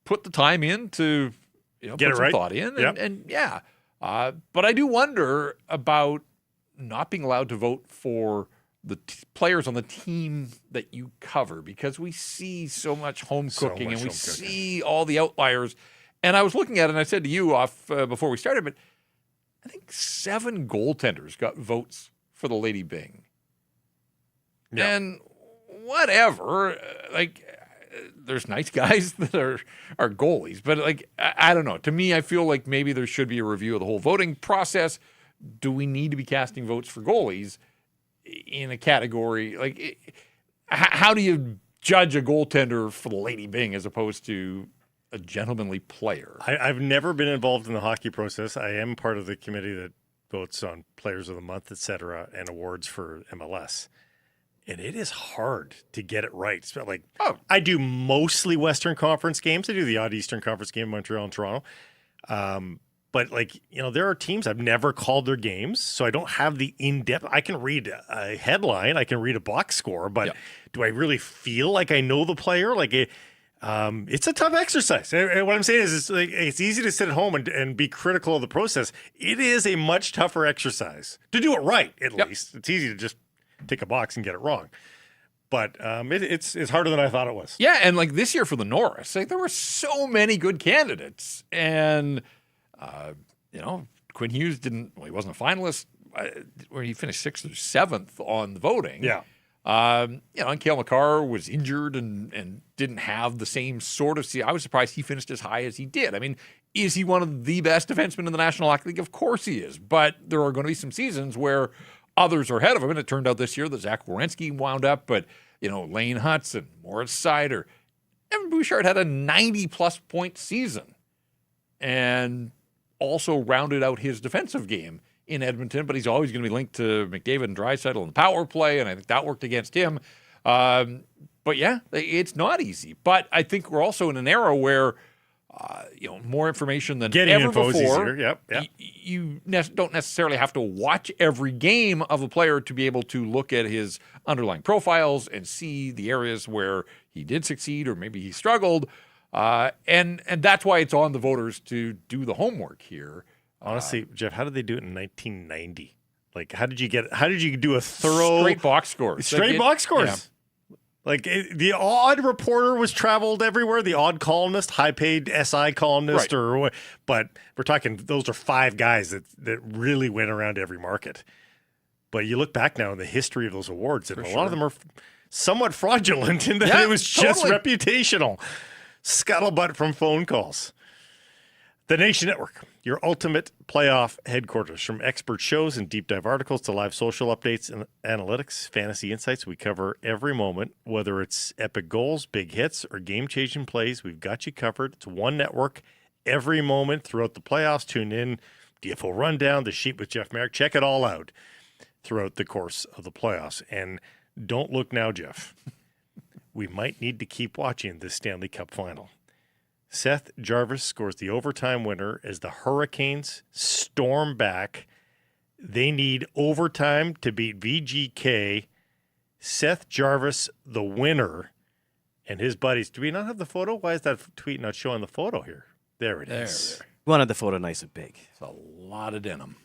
put the time in to get put it some right. thought in, but I do wonder about not being allowed to vote for the players on the team that you cover, because we see so much home cooking and we see all the outliers. And I was looking at it and I said to you off before we started, but I think 7 goaltenders got votes for the Lady Bing. Yeah. And whatever, there's nice guys that are goalies, but I don't know. To me, I feel like maybe there should be a review of the whole voting process. Do we need to be casting votes for goalies in a category? How do you judge a goaltender for the Lady Bing as opposed to a gentlemanly player? I've never been involved in the hockey process. I am part of the committee that votes on Players of the Month, et cetera, and awards for MLS. And it is hard to get it right. I do mostly Western Conference games. I do the odd Eastern Conference game in Montreal and Toronto. But there are teams I've never called their games, so I don't have the in-depth. I can read a headline, I can read a box score, but do I really feel like I know the player? It's a tough exercise. And what I'm saying is, it's easy to sit at home and be critical of the process. It is a much tougher exercise to do it right. At least it's easy to just tick a box and get it wrong. But it's harder than I thought it was. Yeah, and this year for the Norris, there were so many good candidates, and. Quinn Hughes he wasn't a finalist, where he finished 6th or 7th on the voting. Yeah. And Cale Makar was injured and didn't have the same sort of I was surprised he finished as high as he did. I mean, is he one of the best defensemen in the National Hockey League? Of course he is. But there are going to be some seasons where others are ahead of him. And it turned out this year that Zach Werenski wound up, but, Lane Hudson, Moritz Seider, Evan Bouchard had a 90-plus point season and also rounded out his defensive game in Edmonton, but he's always going to be linked to McDavid and Draisaitl in the power play, and I think that worked against him. But yeah, it's not easy. But I think we're also in an era where, more information than ever before. Yep. You don't necessarily have to watch every game of a player to be able to look at his underlying profiles and see the areas where he did succeed or maybe he struggled. And that's why it's on the voters to do the homework here. Honestly, Jeff, how did they do it in 1990? Like, how did you do a thorough straight box scores? Box scores. Yeah. Like the odd reporter was traveled everywhere, the odd columnist, high-paid SI columnist, Right. But we're talking those are 5 guys that really went around every market. But you look back now in the history of those awards, and a lot of them are somewhat fraudulent in that it was just reputational. Scuttlebutt from phone calls. The Nation Network, your ultimate playoff headquarters. From expert shows and deep dive articles to live social updates and analytics, fantasy insights, we cover every moment. Whether it's epic goals, big hits, or game-changing plays, we've got you covered. It's one network every moment throughout the playoffs. Tune in, DFO Rundown, The Sheet with Jeff Marek. Check it all out throughout the course of the playoffs. And don't look now, Jeff. We might need to keep watching this Stanley Cup final. Seth Jarvis scores the overtime winner as the Hurricanes storm back. They need overtime to beat VGK. Seth Jarvis, the winner, and his buddies. Do we not have the photo? Why is that tweet not showing the photo here? There it is. We wanted the photo nice and big. It's a lot of denim.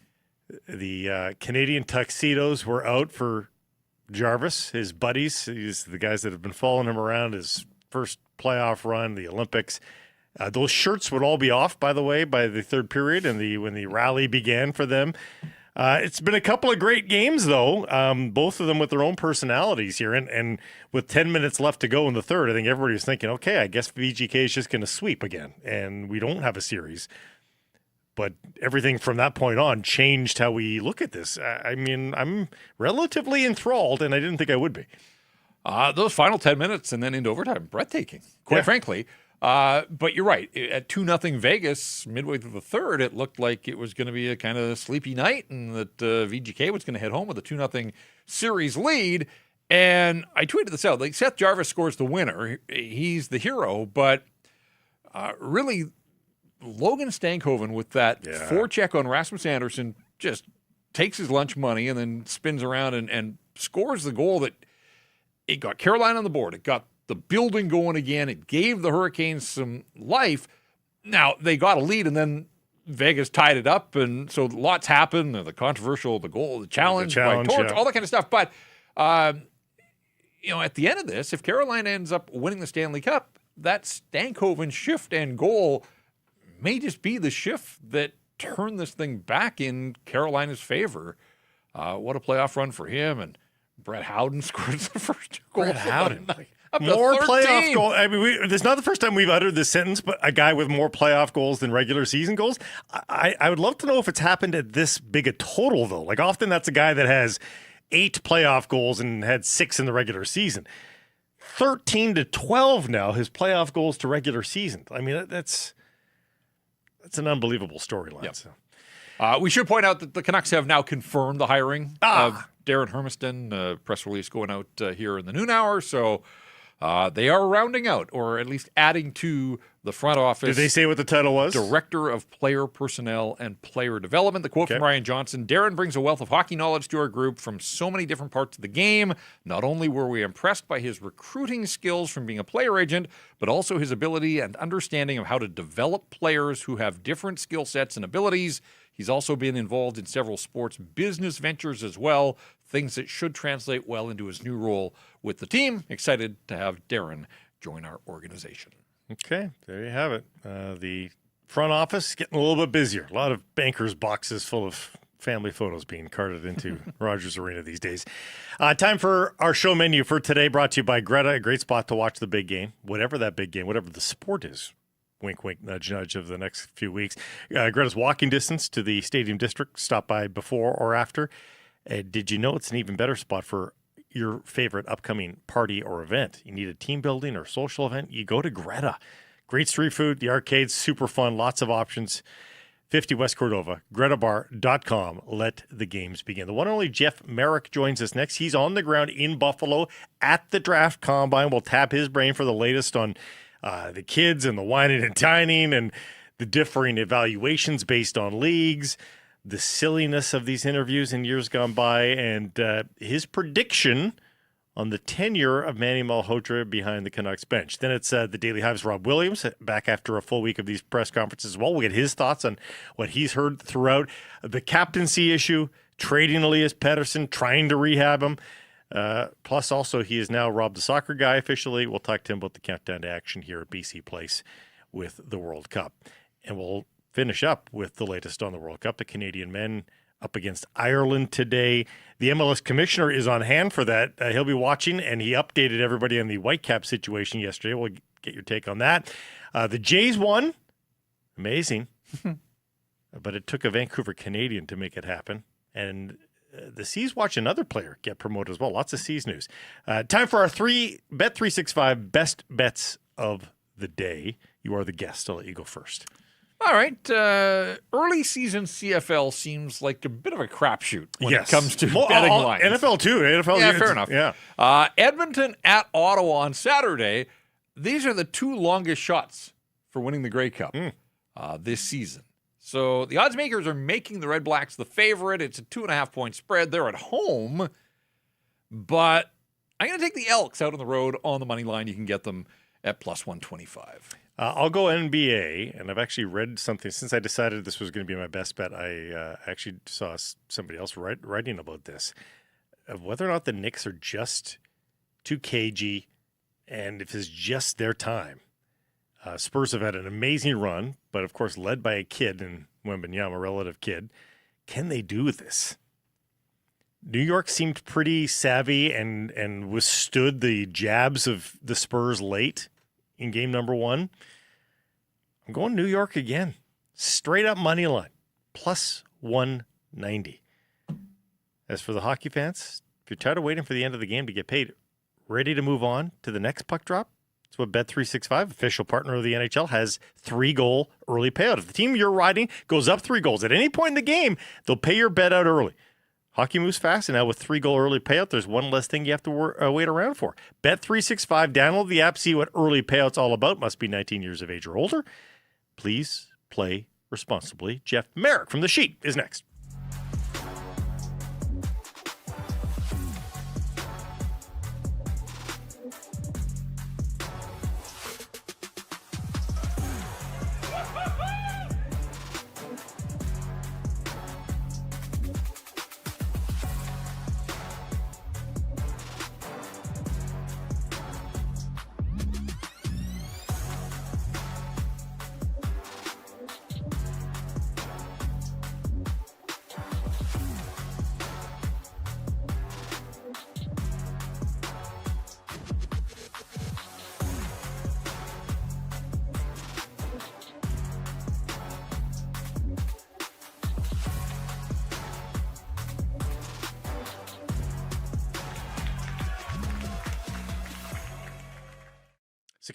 The Canadian tuxedos were out for Jarvis, his buddies. He's the guys that have been following him around his first playoff run, the Olympics. Those shirts would all be off, by the way, by the third period and when the rally began for them. It's been a couple of great games, though, both of them with their own personalities here. And with 10 minutes left to go in the third, I think everybody was thinking, okay, I guess VGK is just going to sweep again, and we don't have a series. But everything from that point on changed how we look at this. I mean, I'm relatively enthralled, and I didn't think I would be. Those final 10 minutes and then into overtime, breathtaking, quite frankly. But you're right. At 2-0 Vegas, midway through the third, it looked like it was going to be a kind of sleepy night and that VGK was going to head home with a 2-0 series lead. And I tweeted this out. Like, Seth Jarvis scores the winner. He's the hero. But really, Logan Stankoven with that forecheck on Rasmus Andersson just takes his lunch money and then spins around and scores the goal that it got Carolina on the board. It got the building going again. It gave the Hurricanes some life. Now, they got a lead, and then Vegas tied it up, and so lots happened. The controversial, the goal, the challenge by Torch, all that kind of stuff. But, at the end of this, if Carolina ends up winning the Stanley Cup, that Stankoven shift and goal may just be the shift that turned this thing back in Carolina's favor. What a playoff run for him, and Brett Howden scores the first goal. Brett Howden. More playoff goals. I mean, this is not the first time we've uttered this sentence, but a guy with more playoff goals than regular season goals. I would love to know if it's happened at this big a total, though. Like, often that's a guy that has 8 playoff goals and had 6 in the regular season. 13-12 now, his playoff goals to regular season. I mean, that's an unbelievable storyline. Yep. So. We should point out that the Canucks have now confirmed the hiring of Darren Hermiston. Press release going out here in the noon hour. So they are rounding out, or at least adding to the front office. Did they say what the title was? Director of Player Personnel and Player Development. The quote from Ryan Johnson: Darren brings a wealth of hockey knowledge to our group from so many different parts of the game. Not only were we impressed by his recruiting skills from being a player agent, but also his ability and understanding of how to develop players who have different skill sets and abilities. He's also been involved in several sports business ventures as well, things that should translate well into his new role with the team. Excited to have Darren join our organization. Okay, there you have it. The front office getting a little bit busier. A lot of bankers' boxes full of family photos being carted into Rogers Arena these days. Time for our show menu for today, brought to you by Greta. A great spot to watch the big game, whatever that big game, whatever the sport is. Wink, wink, nudge, nudge of the next few weeks. Greta's walking distance to the Stadium District. Stop by before or after. Did you know it's an even better spot for your favorite upcoming party or event? You need a team building or social event? You go to Greta. Great street food, the arcades, super fun, lots of options. 50 West Cordova, gretabar.com. Let the games begin. The one and only Jeff Marek joins us next. He's on the ground in Buffalo at the draft combine. We'll tap his brain for the latest on the kids and the whining and dining and the differing evaluations based on leagues, the silliness of these interviews in years gone by, and his prediction on the tenure of Manny Malhotra behind the Canucks bench. Then it's the Daily Hive's Rob Williams, back after a full week of these press conferences as well. We'll get his thoughts on what he's heard throughout the captaincy issue, trading Elias Pettersson, trying to rehab him. Plus, also, he is now Rob the Soccer Guy officially. We'll talk to him about the countdown to action here at BC Place with the World Cup. And we'll finish up with the latest on the World Cup. The Canadian men up against Ireland today. The MLS commissioner is on hand for that. He'll be watching, and he updated everybody on the Whitecaps situation yesterday. We'll get your take on that. The Jays won. Amazing. But it took a Vancouver Canadian to make it happen. And the Seas watch another player get promoted as well. Lots of Seas news. Time for our Bet365 best bets of the day. You are the guest. I'll let you go first. All right. Early season CFL seems like a bit of a crapshoot when it comes to betting lines. NFL too. NFL. Yeah, fair enough. Yeah. Edmonton at Ottawa on Saturday. These are the two longest shots for winning the Grey Cup this season. So the odds makers are making the Red Blacks the favorite. It's a 2.5-point spread. They're at home. But I'm going to take the Elks out on the road on the money line. You can get them at plus 125. I'll go NBA, and I've actually read something since I decided this was going to be my best bet. I actually saw somebody else writing about this, of whether or not the Knicks are just too cagey, and if it's just their time. Spurs have had an amazing run, but of course led by a kid in Wembanyama, a relative kid. Can they do this? New York seemed pretty savvy and withstood the jabs of the Spurs late in game number 1. I'm going New York again. Straight up money line. Plus 190. As for the hockey fans, if you're tired of waiting for the end of the game to get paid, ready to move on to the next puck drop? That's what Bet365, official partner of the NHL, has 3-goal early payout. If the team you're riding goes up 3 goals at any point in the game, they'll pay your bet out early. Hockey moves fast, and now with 3-goal early payout, there's one less thing you have to wait around for. Bet365, download the app, see what early payout's all about. Must be 19 years of age or older. Please play responsibly. Jeff Marek from The Sheet is next.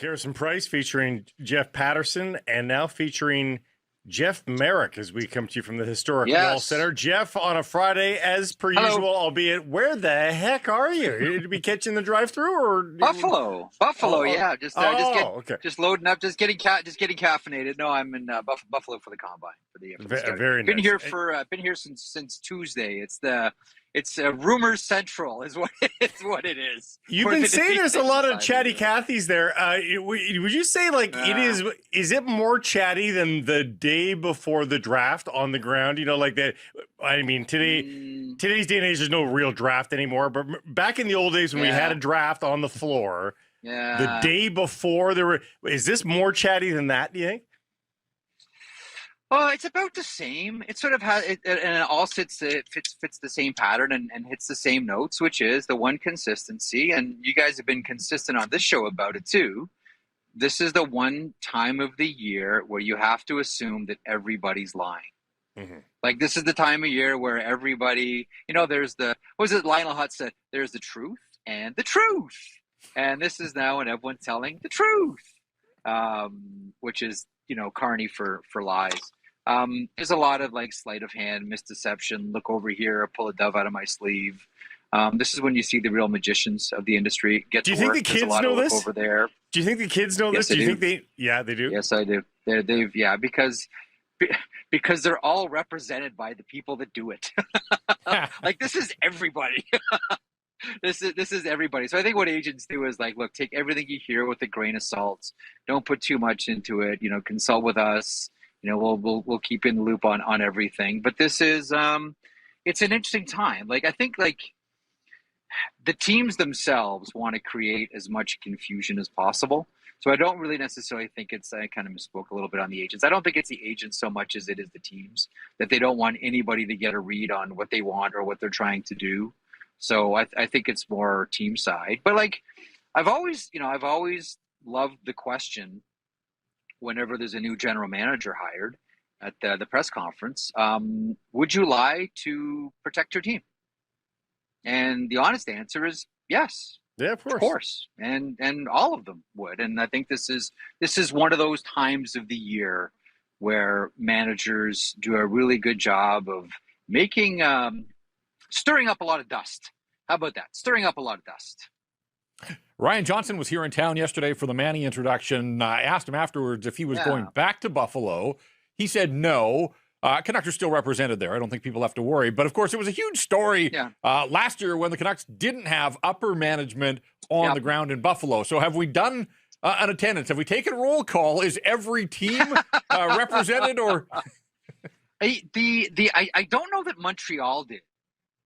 Harrison Price featuring Jeff Pettersson, and now featuring Jeff Marek as we come to you from the historic Wall Center. Jeff, on a Friday, as per usual, albeit, where the heck are you? Did you be catching the drive-through or Buffalo? Yeah, just loading up, just getting caffeinated. No, I'm in Buffalo for the combine for the very been nice. Here been here since Tuesday. It's rumours central is what it is. You've been saying there's a lot of chatty Cathys there. Would you say is it more chatty than the day before the draft on the ground? You know, like that. I mean, today's day and age, there's no real draft anymore. But back in the old days when we had a draft on the floor, the day before is this more chatty than that? Do you think? Well, it's about the same. It sort of has, and it all fits the same pattern and hits the same notes, which is the one consistency. And you guys have been consistent on this show about it too. This is the one time of the year where you have to assume that everybody's lying. Like, this is the time of year where everybody, there's what was it Lionel Hutz said? There's the truth and the truth. And this is now when everyone's telling the truth, which is, Carney for lies. There's a lot of like sleight of hand, misdeception, look over here, pull a dove out of my sleeve. This is when you see the real magicians of the industry get to work. Do you think the kids know this? Over there. Do you think the kids know this? Do you think they? Yeah, they do. Yes, I do. They've because they're all represented by the people that do it. Like, this is everybody. This is everybody. So I think what agents do is like, look, take everything you hear with a grain of salt. Don't put too much into it. Consult with us. We'll keep you in the loop on everything. But this is it's an interesting time. Like, I think like the teams themselves want to create as much confusion as possible. So I don't really necessarily think I kind of misspoke a little bit on the agents. I don't think it's the agents so much as it is the teams, that they don't want anybody to get a read on what they want or what they're trying to do. So I think it's more team side. But like, I've always loved the question whenever there's a new general manager hired at the press conference, would you lie to protect your team? And the honest answer is yes. Yeah, of course. And all of them would. And I think this is one of those times of the year where managers do a really good job of making stirring up a lot of dust. How about that? Stirring up a lot of dust. Ryan Johnson was here in town yesterday for the Manny introduction. I asked him afterwards if he was going back to Buffalo. He said no. Canucks are still represented there. I don't think people have to worry. But, of course, it was a huge story last year when the Canucks didn't have upper management on the ground in Buffalo. So have we done an attendance? Have we taken a roll call? Is every team represented? Or I don't know that Montreal did.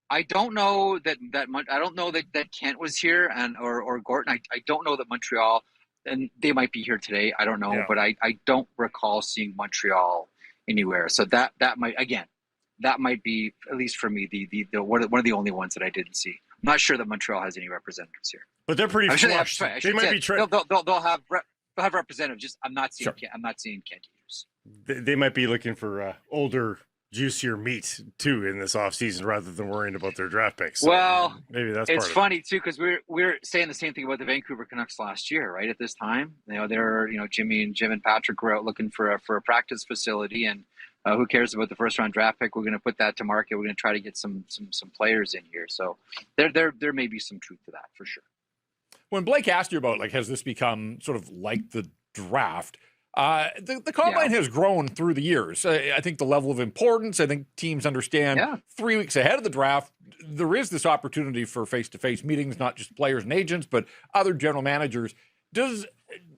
I don't know that Kent was here or Gorton. I don't know that Montreal, and they might be here today. I don't know, but I don't recall seeing Montreal anywhere. So that might be, at least for me, the one of the only ones that I didn't see. I'm not sure that Montreal has any representatives here. But they're pretty flush. They might be they'll have representatives. Just I'm not seeing Kent Hughes. They might be looking for older, juicier meat too in this offseason rather than worrying about their draft picks. So well, maybe that's it's part funny too, because we're saying the same thing about the Vancouver Canucks last year, right? At this time, Jim and Patrick were out looking for a practice facility, and who cares about the first round draft pick? We're going to put that to market. We're going to try to get some players in here. So there may be some truth to that for sure. When Blake asked you about, like, has this become sort of like the draft? The combine has grown through the years. I think the level of importance, I think teams understand 3 weeks ahead of the draft, there is this opportunity for face-to-face meetings, not just players and agents, but other general managers. Does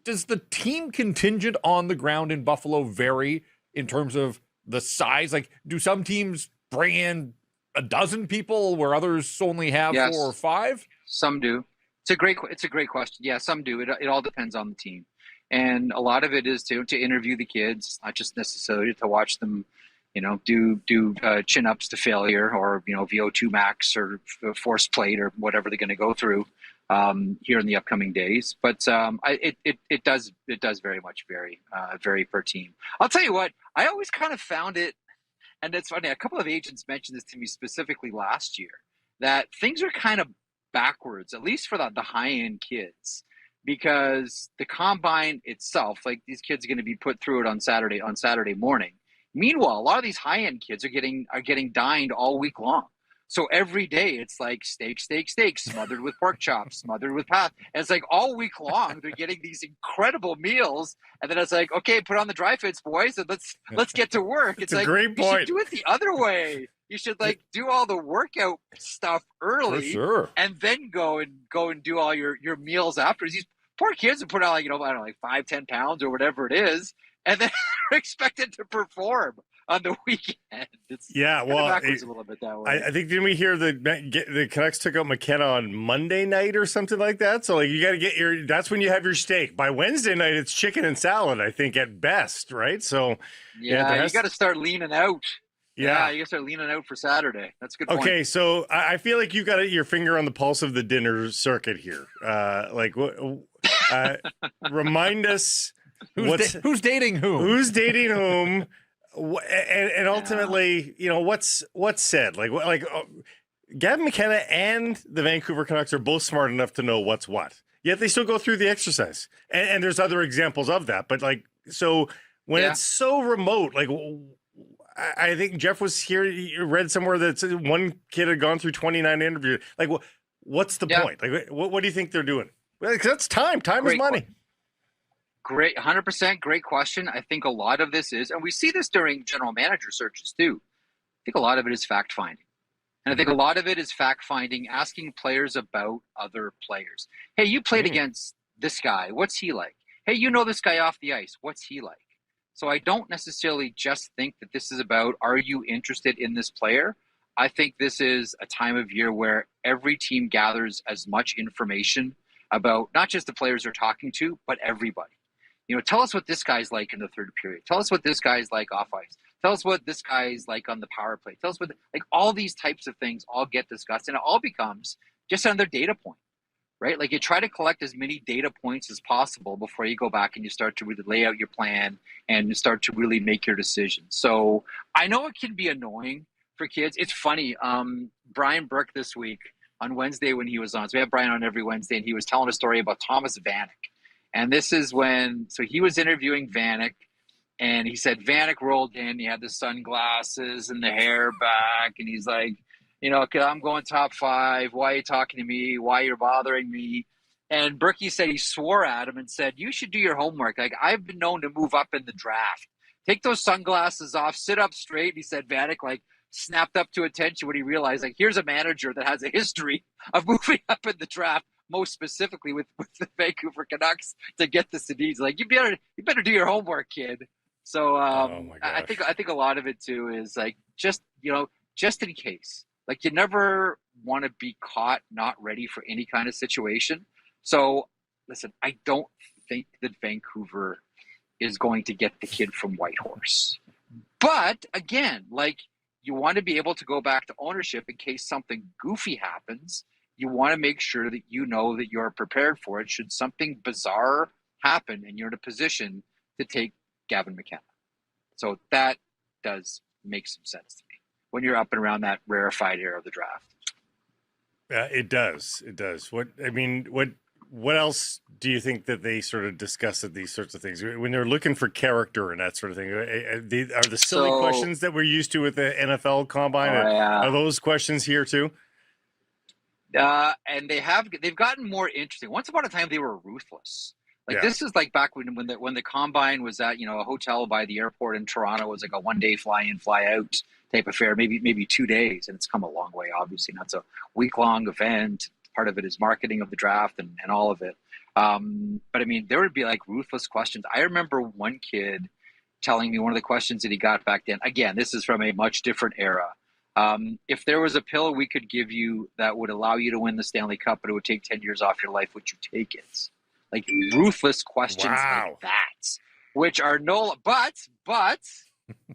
the team contingent on the ground in Buffalo vary in terms of the size? Like, do some teams bring in a dozen people where others only have 4 or 5? Some do. It's a great question. Yeah, some do. It all depends on the team. And a lot of it is to interview the kids, not just necessarily to watch them, do chin ups to failure or, VO2 max or force plate or whatever they're going to go through here in the upcoming days. But it does very much vary per team. I'll tell you what, I always kind of found it, and it's funny, a couple of agents mentioned this to me specifically last year, that things are kind of backwards, at least for the high-end kids. Because the combine itself, like, these kids are going to be put through it on Saturday morning. Meanwhile, a lot of these high-end kids are getting dined all week long. So every day it's like steak, smothered with pork chops, smothered with pat. And it's like all week long they're getting these incredible meals. And then it's like, okay, put on the dry fits, boys, and let's get to work. It's like, a great point. You should do it the other way. You should do all the workout stuff early, and then go and do all your meals after. These poor kids are put on 5-10 pounds or whatever it is, and then are expected to perform on the weekend. It's backwards a little bit that way. I think, didn't we hear the Canucks took out McKenna on Monday night or something like that? So you got to get that's when you have your steak. By Wednesday night, it's chicken and salad, I think, at best, right? So you got to start leaning out. Yeah, you got to start leaning out for Saturday. That's a good point. Okay, so I feel like you got your finger on the pulse of the dinner circuit here. Remind us who's dating whom. Who's dating whom? And ultimately, what's said? Gavin McKenna and the Vancouver Canucks are both smart enough to know what's what. Yet they still go through the exercise. And there's other examples of that. But so when it's so remote, I think Jeff was here. He read somewhere that one kid had gone through 29 interviews. What's the point? What do you think they're doing? Well, that's time. Time is money. Great, 100% great question. I think a lot of this is, and we see this during general manager searches too. I think a lot of it is fact finding. And I think a lot of it is fact finding, asking players about other players. Hey, you played against this guy. What's he like? Hey, you know this guy off the ice. What's he like? So I don't necessarily just think that this is about, are you interested in this player? I think this is a time of year where every team gathers as much information about not just the players they're talking to, but everybody. Tell us what this guy's like in the third period. Tell us what this guy's like off ice. Tell us what this guy's like on the power play. Tell us what, all these types of things all get discussed, and it all becomes just another data point, right? You try to collect as many data points as possible before you go back and you start to really lay out your plan and you start to really make your decisions. So I know it can be annoying for kids. It's funny. Brian Burke this week on Wednesday when he was on, so we have Brian on every Wednesday, and he was telling a story about Thomas Vanek. And this is so he was interviewing Vanek, and he said Vanek rolled in, he had the sunglasses and the hair back, and he's like, I'm going top 5. Why are you talking to me? Why you're bothering me? And Berkey said he swore at him and said, you should do your homework. I've been known to move up in the draft. Take those sunglasses off, sit up straight. And he said Vanek snapped up to attention when he realized here's a manager that has a history of moving up in the draft. Most specifically with the Vancouver Canucks to get the Sedins. You better do your homework, kid. So I think a lot of it too is just in case. You never want to be caught not ready for any kind of situation. So listen, I don't think that Vancouver is going to get the kid from Whitehorse. But again, you want to be able to go back to ownership in case something goofy happens. You want to make sure that you know that you're prepared for it should something bizarre happen and you're in a position to take Gavin McKenna. So that does make some sense to me when you're up and around that rarefied era of the draft. It does. It does. What else do you think that they sort of discuss at these sorts of things when they're looking for character and that sort of thing? Are the silly questions that we're used to with the NFL Combine? Are those questions here too? And they've gotten more interesting. Once upon a time, they were ruthless. This is back when the Combine was at a hotel by the airport in Toronto. It was a 1 day fly in, fly out type affair, maybe 2 days, and it's come a long way. Obviously, now it's a week-long event. Part of it is marketing of the draft and all of it. But there would be ruthless questions. I remember one kid telling me one of the questions that he got back then. Again, this is from a much different era. If there was a pill we could give you that would allow you to win the Stanley Cup, but it would take 10 years off your life, would you take it? Ruthless questions like that, which are but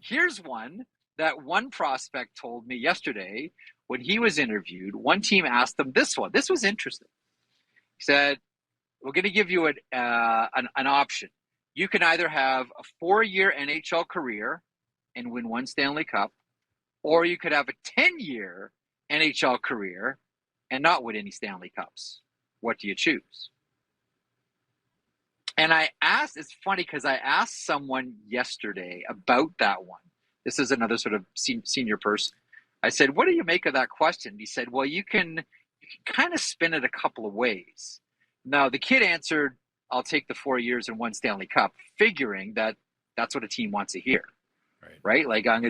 here's one that one prospect told me yesterday when he was interviewed. One team asked him this one. This was interesting. He said, we're going to give you an option. You can either have a 4-year NHL career and win one Stanley Cup, or you could have a 10-year NHL career and not win any Stanley Cups. What do you choose? And it's funny because I asked someone yesterday about that one. This is another sort of senior person. I said, what do you make of that question? He said, well, you can kind of spin it a couple of ways. Now, the kid answered, I'll take the 4 years and one Stanley Cup, figuring that that's what a team wants to hear. Right?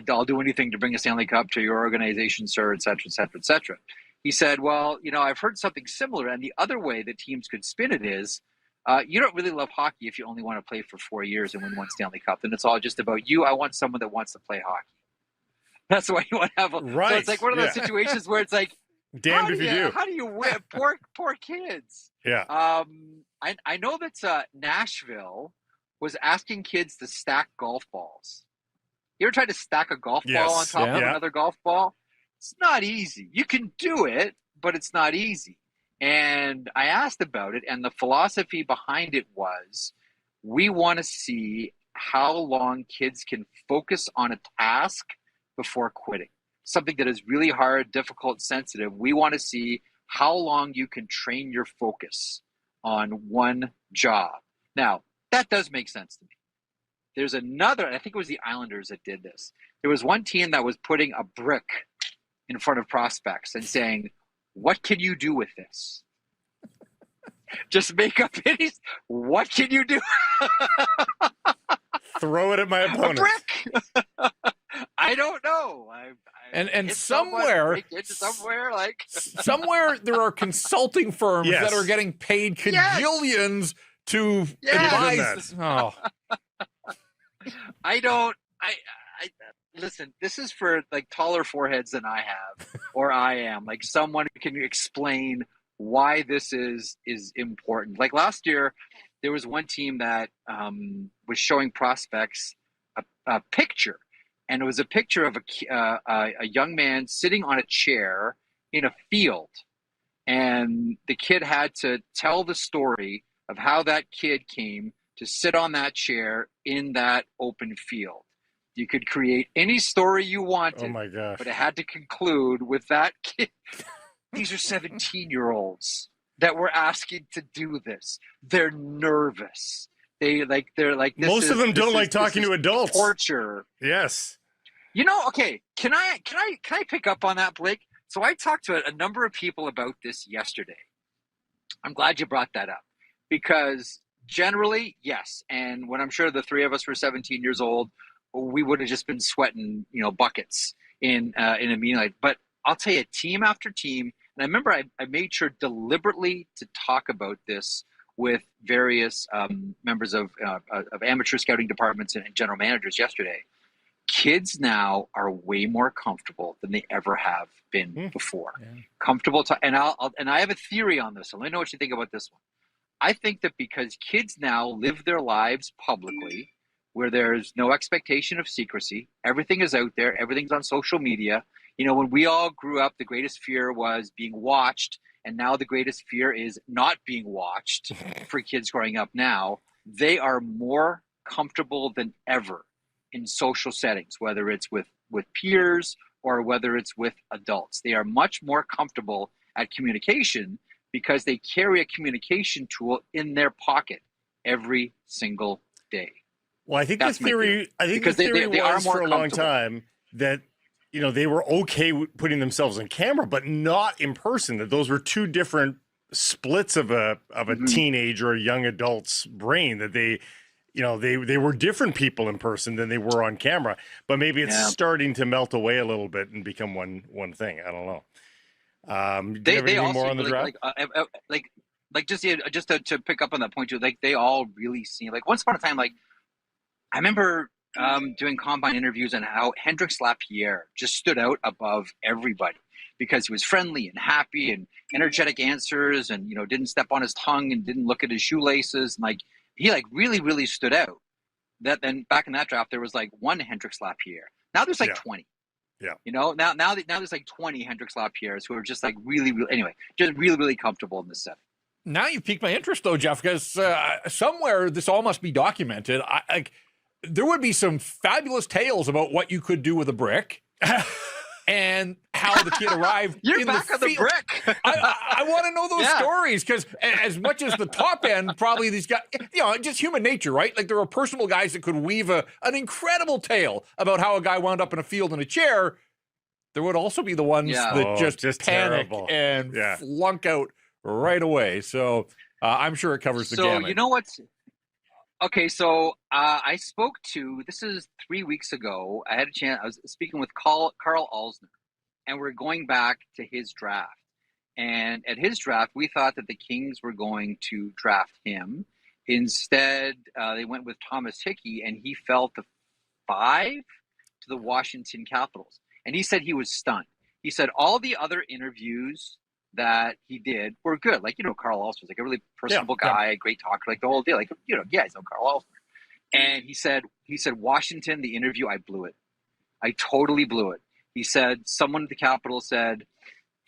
I'll do anything to bring a Stanley Cup to your organization, sir, et cetera, et cetera, et cetera. He said, well, I've heard something similar. And the other way that teams could spin it is, you don't really love hockey if you only want to play for 4 years and win one Stanley Cup. Then it's all just about you. I want someone that wants to play hockey. That's why you want to have right. So it's one of those situations where it's damned if you do. How do you win? Poor kids. Yeah. I know that Nashville was asking kids to stack golf balls. You ever tried to stack a golf ball on top of another golf ball? It's not easy. You can do it, but it's not easy. And I asked about it, and the philosophy behind it was, we want to see how long kids can focus on a task before quitting. Something that is really hard, difficult, sensitive. We want to see how long you can train your focus on one job. Now, that does make sense to me. There's another, I think it was the Islanders that did this. There was one team that was putting a brick in front of prospects and saying, what can you do with this? Just make up any, what can you do? Throw it at my opponent. A brick. I don't know. And somewhere there are consulting firms Yes. that are getting paid cajillions to advise. Oh, I listen, this is for like taller foreheads than I have or I am. Like someone who can explain why this is important. Like last year, there was one team that was showing prospects a picture, and it was a picture of a young man sitting on a chair in a field, and the kid had to tell the story of how that kid came to sit on that chair in that open field. You could create any story you wanted. Oh my gosh. But it had to conclude with that kid. These are 17-year-olds that were asking to do this. They're nervous. They're like Most of them don't like talking to adults. Torture. Yes. You know, okay, can I pick up on that, Blake? So I talked to a number of people about this yesterday. I'm glad you brought that up because generally, yes. And when I'm sure the three of us were 17 years old, we would have just been sweating, buckets in a meeting. But I'll tell you, team after team, and I remember I made sure deliberately to talk about this with various members of amateur scouting departments and general managers yesterday. Kids now are way more comfortable than they ever have been before. Yeah. Comfortable to, and I have a theory on this. So let me know what you think about this one. I think that because kids now live their lives publicly, where there's no expectation of secrecy, everything is out there, everything's on social media. When we all grew up, the greatest fear was being watched, and now the greatest fear is not being watched for kids growing up now. They are more comfortable than ever in social settings, whether it's with peers or whether it's with adults. They are much more comfortable at communication because they carry a communication tool in their pocket every single day. Well, I think the theory was for a long time that, they were okay with putting themselves on camera, but not in person, that those were two different splits of a teenage or a young adult's brain, that they were different people in person than they were on camera, but maybe it's starting to melt away a little bit and become one thing. I don't know. They also more on the draft? Just to pick up on that point too, like they all really seem like once upon a time, like I remember doing combine interviews and how Hendrix Lapierre just stood out above everybody because he was friendly and happy and energetic answers and, didn't step on his tongue and didn't look at his shoelaces. And he really, really stood out. That then back in that draft, there was one Hendrix Lapierre. Now there's 20. Yeah. Now there's 20 Hendrix Lapierres who are just really, really, anyway, just really, really comfortable in this setting. Now you piqued my interest though, Jeff, because somewhere this all must be documented. There would be some fabulous tales about what you could do with a brick and how the kid arrived You're in back the on field. the brick. I want to know those stories because as much as the top end, probably these guys, just human nature, right? Like there are personal guys that could weave an incredible tale about how a guy wound up in a field in a chair. There would also be the ones that just panic terrible. And flunk out right away. So I'm sure it covers the gamut. So you know what's... Okay, so I spoke to, this is 3 weeks ago, I was speaking with Carl Alsner, and we're going back to his draft. And at his draft, we thought that the Kings were going to draft him. Instead, they went with Thomas Hickey, and he fell to 5 to the Washington Capitals. And he said he was stunned. He said all the other interviews that he did were good. Carl Alsner was a really personable guy, great talker, the whole deal. I know Carl Alsner. And he said, Washington, the interview, I blew it. I totally blew it. He said, someone at the Capitol said,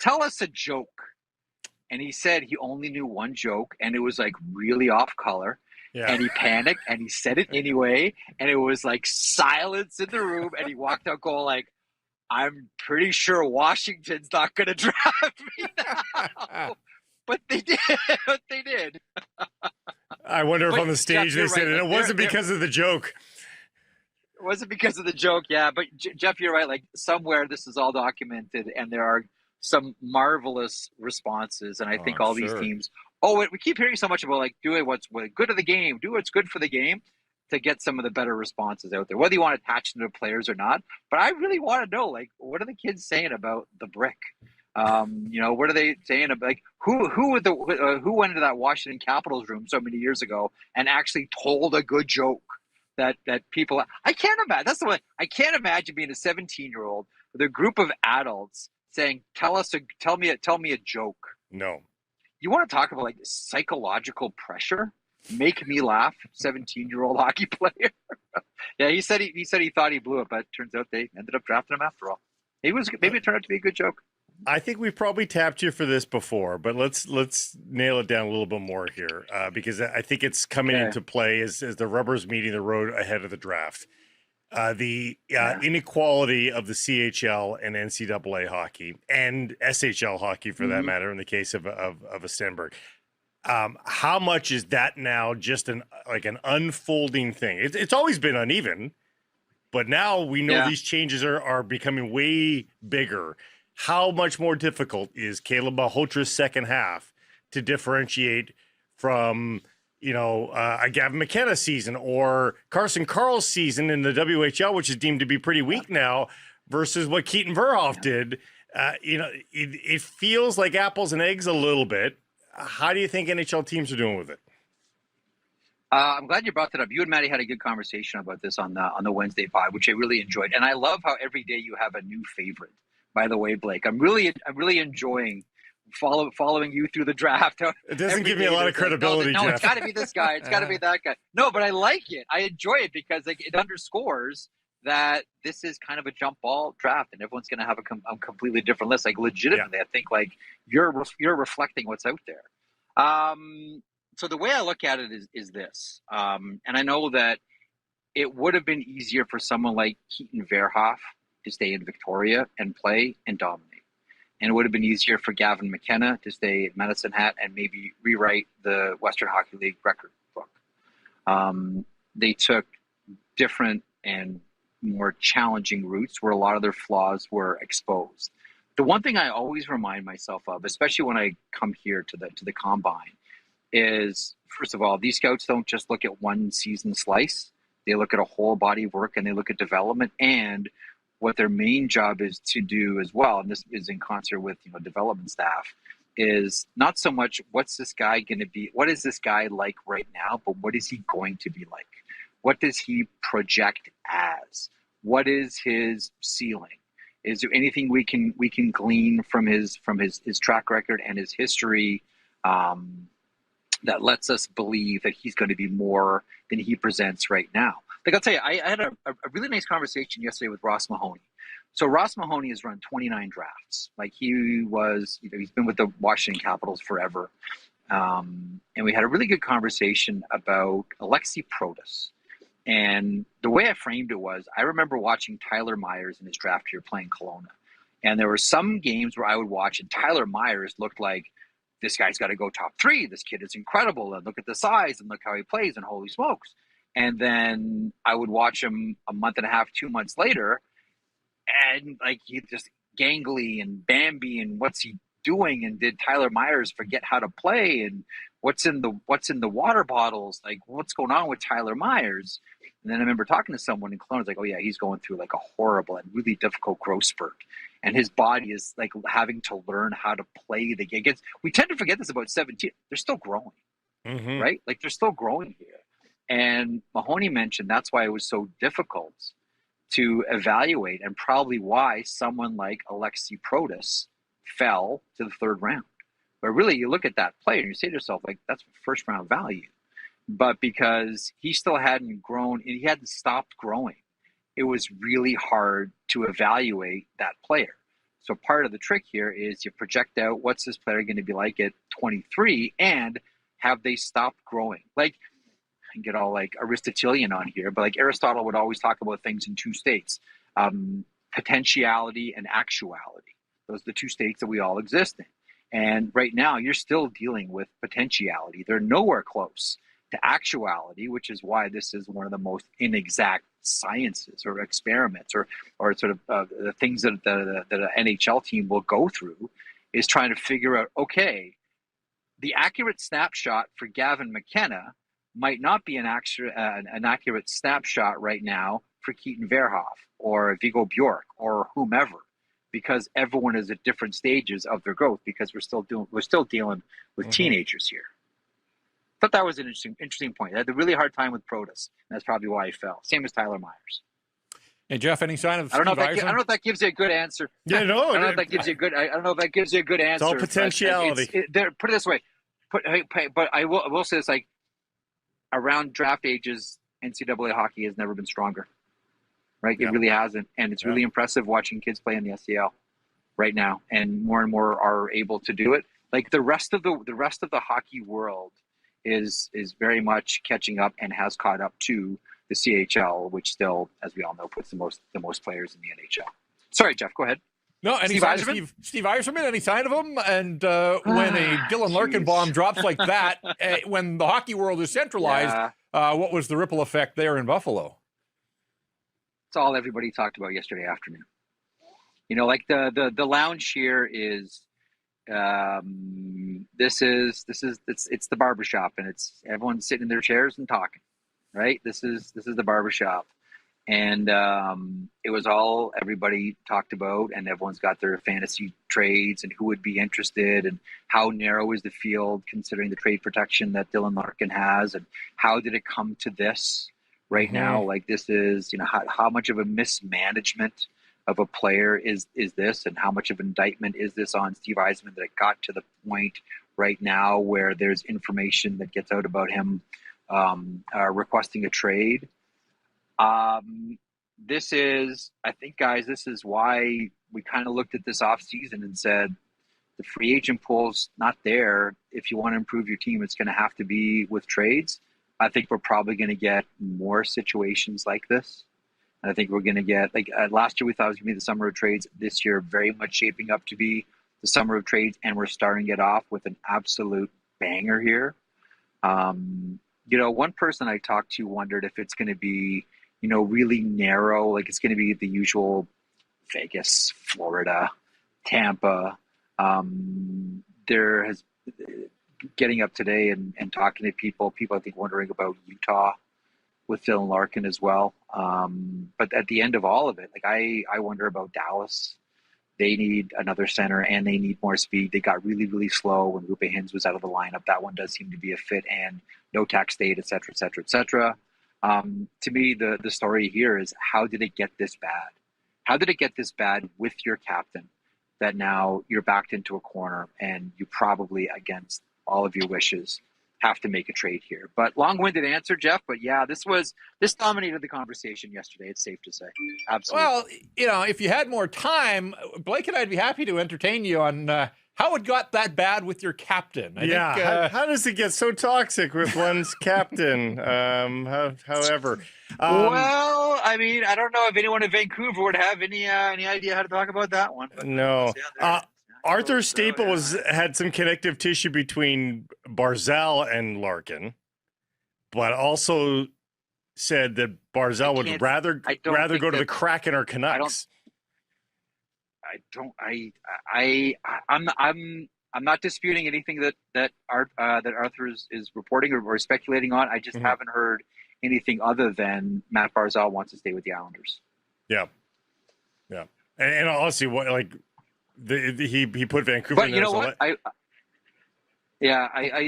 tell us a joke. And he said he only knew one joke and it was really off color. Yeah. and he panicked, and he said it anyway, and it was like silence in the room, and he walked out going like, I'm pretty sure Washington's not going to draft me now. But they did. But they did. I wonder if But on the stage Jeff, they you're said right. it. Like, It wasn't because of the joke. It wasn't because of the joke, yeah. But Jeff, you're right. Like somewhere this is all documented, and there are some marvelous responses. And I think all these teams. Oh, we keep hearing so much about like doing what's good of the game, do what's good for the game, to get some of the better responses out there. Whether you want to attach them to players or not, but I really want to know, like, what are the kids saying about the brick? What are they saying about like who went into that Washington Capitals room so many years ago and actually told a good joke that people I can't imagine. That's the way I can't imagine being a 17-year-old with a group of adults saying, tell me a joke. No. You want to talk about like psychological pressure? Make me laugh, 17-year-old hockey player. Yeah, he said he thought he blew it, but it turns out they ended up drafting him after all. Maybe it turned out to be a good joke. I think we've probably tapped you for this before, but let's nail it down a little bit more here because I think it's coming into play as the rubber's meeting the road ahead of the draft. The inequality of the CHL and NCAA hockey and SHL hockey, for that matter, in the case of a Stenberg. How much is that now just an unfolding thing? It's always been uneven, but now we know these changes are becoming way bigger. How much more difficult is Caleb Malhotra's second half to differentiate from, a Gavin McKenna season or Carson Carl's season in the WHL, which is deemed to be pretty weak now, versus what Keaton Verhoff did? It feels like apples and eggs a little bit. How do you think NHL teams are doing with it? I'm glad you brought that up. You and Maddie had a good conversation about this on the Wednesday pod, which I really enjoyed. And I love how every day you have a new favorite. By the way, Blake, I'm really enjoying following you through the draft. It doesn't give me a lot of credibility, Jeff. Jeff. It's got to be this guy. It's got to be that guy. No, but I like it. I enjoy it because it underscores that this is kind of a jump ball draft, and everyone's going to have a completely different list. Like legitimately, I think like you're reflecting what's out there. So the way I look at it is this, and I know that it would have been easier for someone like Keaton Verhoff to stay in Victoria and play and dominate. And it would have been easier for Gavin McKenna to stay at Medicine Hat and maybe rewrite the Western Hockey League record book. They took different and more challenging routes where a lot of their flaws were exposed. The one thing I always remind myself of, especially when I come here to the combine, is, first of all, these scouts don't just look at one season slice. They look at a whole body of work and they look at development, and what their main job is to do as well, and this is in concert with development staff, is not so much what's this guy going to be, what is this guy like right now, but what is he going to be like? What does he project as? What is his ceiling? Is there anything we can glean from his track record and his history that lets us believe that he's going to be more than he presents right now? Like I'll tell you, I had a really nice conversation yesterday with Ross Mahoney. So Ross Mahoney has run 29 drafts. Like he was, he's been with the Washington Capitals forever. And we had a really good conversation about Alexi Protas. And the way I framed it was, I remember watching Tyler Myers in his draft year playing Kelowna. And there were some games where I would watch and Tyler Myers looked like, this guy's got to go top 3. This kid is incredible. And look at the size and look how he plays and holy smokes. And then I would watch him a month and a half, 2 months later, and like he's just gangly and Bambi, and what's he doing? And did Tyler Myers forget how to play? And what's in the water bottles? Like what's going on with Tyler Myers? And then I remember talking to someone in Kelowna, it's like, oh yeah, he's going through like a horrible and really difficult growth spurt. And his body is like having to learn how to play the game. We tend to forget this about 17. They're still growing, right? Like they're still growing here. And Mahoney mentioned that's why it was so difficult to evaluate, and probably why someone like Alexi Protas fell to the third round. But really, you look at that player and you say to yourself, like, that's first round value. But because he still hadn't grown and he hadn't stopped growing, it was really hard to evaluate that player. So part of the trick here is you project out what's this player going to be like at 23, and have they stopped growing? Like, and get all like Aristotelian on here, but like Aristotle would always talk about things in two states, potentiality and actuality. Those are the two states that we all exist in. And right now, you're still dealing with potentiality. They're nowhere close to actuality, which is why this is one of the most inexact sciences or experiments or sort of the things that an NHL team will go through is trying to figure out, okay, the accurate snapshot for Gavin McKenna might not be an accurate snapshot right now for Keaton Verhoff or Viggo Bjork or whomever, because everyone is at different stages of their growth, because we're still dealing with teenagers here. Thought that was an interesting point. I had a really hard time with Protas, and that's probably why he fell. Same as Tyler Myers. Hey Jeff, any sign of I don't know Steve if that gives you a good answer. Yeah, no. I don't know if that gives you a good. I don't know if that gives you a good answer. It's all potentiality. Put it this way. But I will say this: like around draft ages, NCAA hockey has never been stronger. Right? It really hasn't, and it's really impressive watching kids play in the SEL right now, and more are able to do it. Like the rest of the hockey world is very much catching up and has caught up to the CHL, which still, as we all know, puts the most players in the NHL. Sorry, Jeff, go ahead. No, any sign of Steve Yzerman? Any sign of him? And when a Dylan Larkin bomb drops like that, when the hockey world is centralized, what was the ripple effect there in Buffalo? It's all everybody talked about yesterday afternoon. You know, like the lounge here is, it's the barbershop, and it's everyone's sitting in their chairs and talking, right? This is the barbershop, and it was all everybody talked about, and everyone's got their fantasy trades and who would be interested and how narrow is the field considering the trade protection that Dylan Larkin has, and how did it come to this right now? Like this is, you know, how much of a mismanagement of a player is this, and how much of an indictment is this on Steve Yzerman that it got to the point right now where there's information that gets out about him requesting a trade. This is, I think, guys, this is why we kind of looked at this offseason and said the free agent pool's not there. If you want to improve your team, it's going to have to be with trades. I think we're probably going to get more situations like this. And I think we're going to get, like last year we thought it was going to be the summer of trades. This year, very much shaping up to be the summer of trades. And we're starting it off with an absolute banger here. You know, one person I talked to wondered if it's going to be, you know, really narrow, like it's going to be the usual Vegas, Florida, Tampa. There has getting up today and talking to people I think wondering about Utah with Dylan Larkin as well. But at the end of all of it, like I wonder about Dallas. They need another center and they need more speed. They got really, really slow when Rupe Hintz was out of the lineup. That one does seem to be a fit, and no tax state, et cetera, et cetera, et cetera. To me, the story here is, how did it get this bad? How did it get this bad with your captain that now you're backed into a corner and you probably, against all of your wishes, have to make a trade here? But long-winded answer, Jeff. But yeah, this dominated the conversation yesterday. It's safe to say. Absolutely. Well, you know, if you had more time, Blake and I'd be happy to entertain you on how it got that bad with your captain. I think, how does it get so toxic with one's captain? However, well, I mean, I don't know if anyone in Vancouver would have any idea how to talk about that one. But no. Arthur Staples had some connective tissue between Barzal and Larkin, but also said that Barzal would rather go to the Kraken or Canucks. I'm not disputing anything that Arthur is reporting or speculating on. I just haven't heard anything other than Matt Barzal wants to stay with the Islanders. Yeah, and honestly, what like. He put Vancouver. But in you there, know what? I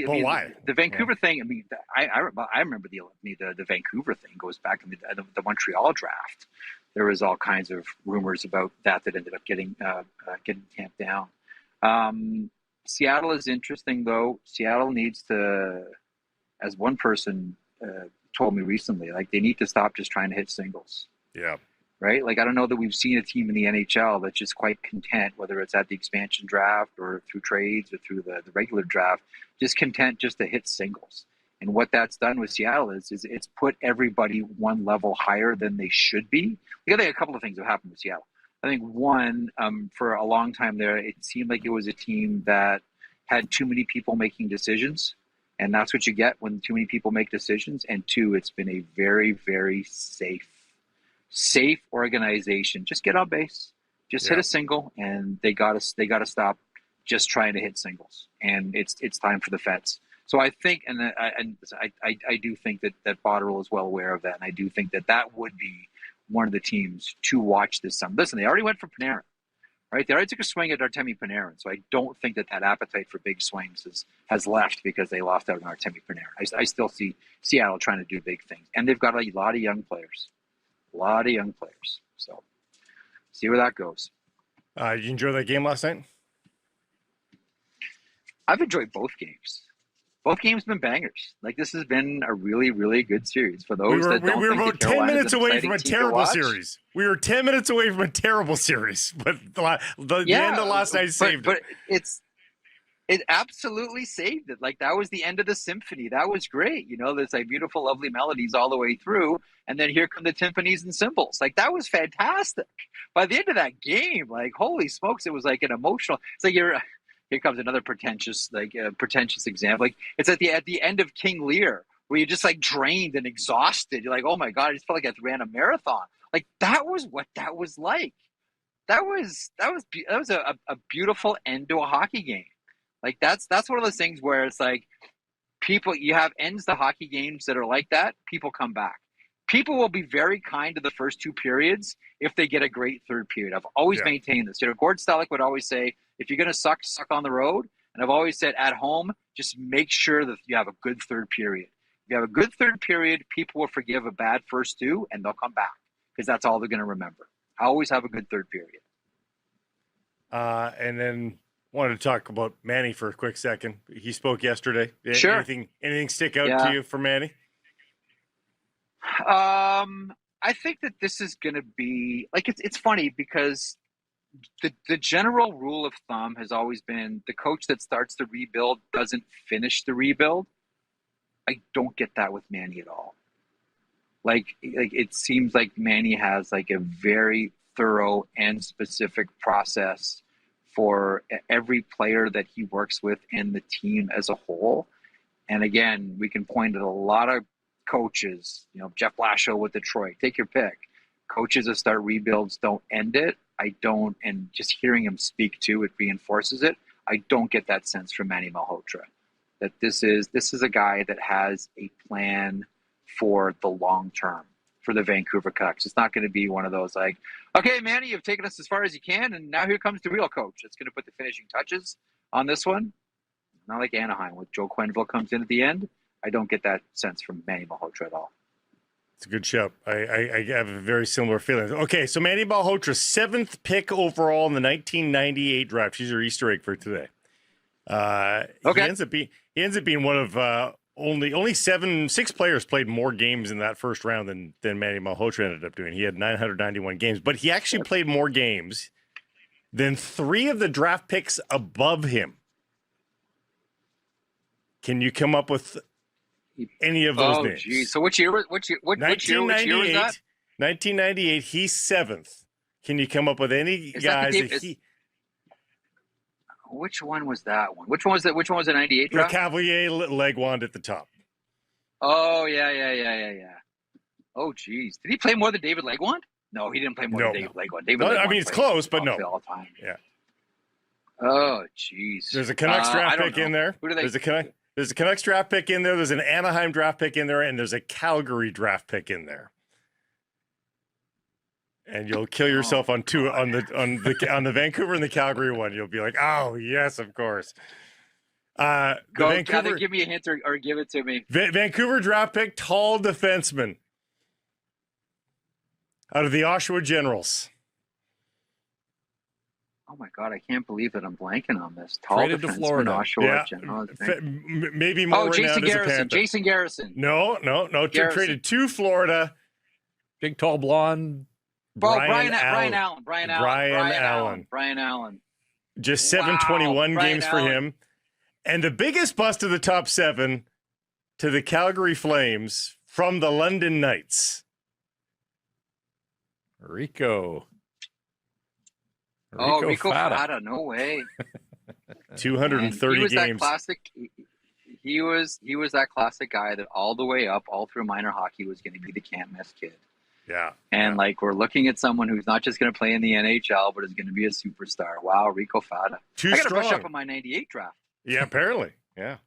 mean, why? The Vancouver thing. I mean, I remember the Vancouver thing goes back to the Montreal draft. There was all kinds of rumors about that ended up getting tamped down. Seattle is interesting, though. Seattle needs to, as one person told me recently, like they need to stop just trying to hit singles. Yeah. Right? Like, I don't know that we've seen a team in the NHL that's just quite content, whether it's at the expansion draft or through trades or through the regular draft, just content just to hit singles. And what that's done with Seattle is it's put everybody one level higher than they should be. I think a couple of things have happened with Seattle. I think one, for a long time there, it seemed like it was a team that had too many people making decisions. And that's what you get when too many people make decisions. And two, it's been a very, very safe organization. Just get on base, just hit a single, and they got to stop just trying to hit singles. And it's time for the Feds. So I think, and I do think that Botterill is well aware of that, and I do think that would be one of the teams to watch this summer. Listen, they already went for Panarin, right? They already took a swing at Artemi Panarin, so I don't think that appetite for big swings has left because they lost out on Artemi Panarin. I still see Seattle trying to do big things, and they've got a lot of young players, So see where that goes. Did you enjoy that game last night? I've enjoyed both games. Both games have been bangers. Like, this has been a really, really good series. For those that don't we were think about that 10 minutes an away from a exciting team to terrible watch. series. We were 10 minutes away from a terrible series, but the end of last night saved it. But it absolutely saved it. Like, that was the end of the symphony. That was great. You know, there's like beautiful, lovely melodies all the way through, and then here come the timpanis and cymbals. Like, that was fantastic. By the end of that game, like, holy smokes, it was like an emotional. It's like here comes another pretentious example. Like, it's at the end of King Lear, where you're just like drained and exhausted. You're like, oh my God, I just felt like I ran a marathon. Like, that was what that was like. That was a beautiful end to a hockey game. Like, that's one of those things where it's like, you have ends to hockey games that are like that. People come back. People will be very kind to the first two periods if they get a great third period. I've always maintained this. You know, Gord Stellick would always say, if you're going to suck on the road. And I've always said, at home, just make sure that you have a good third period. If you have a good third period, people will forgive a bad first two, and they'll come back because that's all they're going to remember. I always have a good third period. And then wanted to talk about Manny for a quick second. He spoke yesterday. Sure. Anything stick out to you for Manny? I think that this is going to be like, it's funny because the general rule of thumb has always been the coach that starts the rebuild doesn't finish the rebuild. I don't get that with Manny at all. Like it seems like Manny has like a very thorough and specific process for every player that he works with and the team as a whole. And again, we can point at a lot of coaches, you know, Jeff Blashill with Detroit, take your pick. Coaches that start rebuilds don't end it. I don't, and just hearing him speak to it reinforces it. I don't get that sense from Manny Malhotra that this is a guy that has a plan for the long term for the Vancouver Canucks. It's not going to be one of those like, okay, Manny, you've taken us as far as you can, and now here comes the real coach that's going to put the finishing touches on this one. Not like Anaheim with Joe Quenneville comes in at the end. I don't get that sense from Manny Malhotra at all. It's a good show. I have a very similar feeling. Okay, so Manny Malhotra, 7th pick overall in the 1998 draft. She's your Easter egg for today. Okay. He ends up being one of only 6 players played more games in that first round than Manny Malhotra ended up doing. He had 991 games, but he actually played more games than 3 of the draft picks above him. Can you come up with any of those names? Geez. So which year was that? 1998, he's 7th. Can you come up with any guys that he... Which one was that one? Which one was that? Which one was the 98 draft? Cavalier Legwand at the top. Oh, yeah. Oh, geez. Did he play more than David Legwand? No, he didn't play more than David Legwand. Legwand it's close, but no. All time. Yeah. Oh, geez. There's a Canucks draft pick in there. Who do they... There's a Canucks draft pick in there. There's an Anaheim draft pick in there, and there's a Calgary draft pick in there. And you'll kill yourself on the Vancouver and the Calgary one. You'll be like, oh yes, of course. Either give me a hint or give it to me. Vancouver draft pick, tall defenseman out of the Oshawa Generals. Oh my God, I can't believe that I'm blanking on this. Tall Traded to Florida. Oshawa Generals. Maybe more. Jason Garrison. Jason Garrison. No. Traded to Florida. Big, tall, blonde. Brian Allen. Just 721 games for him. And the biggest bust of the top 7, to the Calgary Flames from the London Knights. Rico Fata. Fata. No way. 230 he was games. That classic. He was that classic guy that all the way up, all through minor hockey, was going to be the can't miss kid. Yeah. And we're looking at someone who's not just going to play in the NHL, but is going to be a superstar. Wow, Rico Fata. I got to brush up on my '98 draft. Yeah, apparently. Yeah.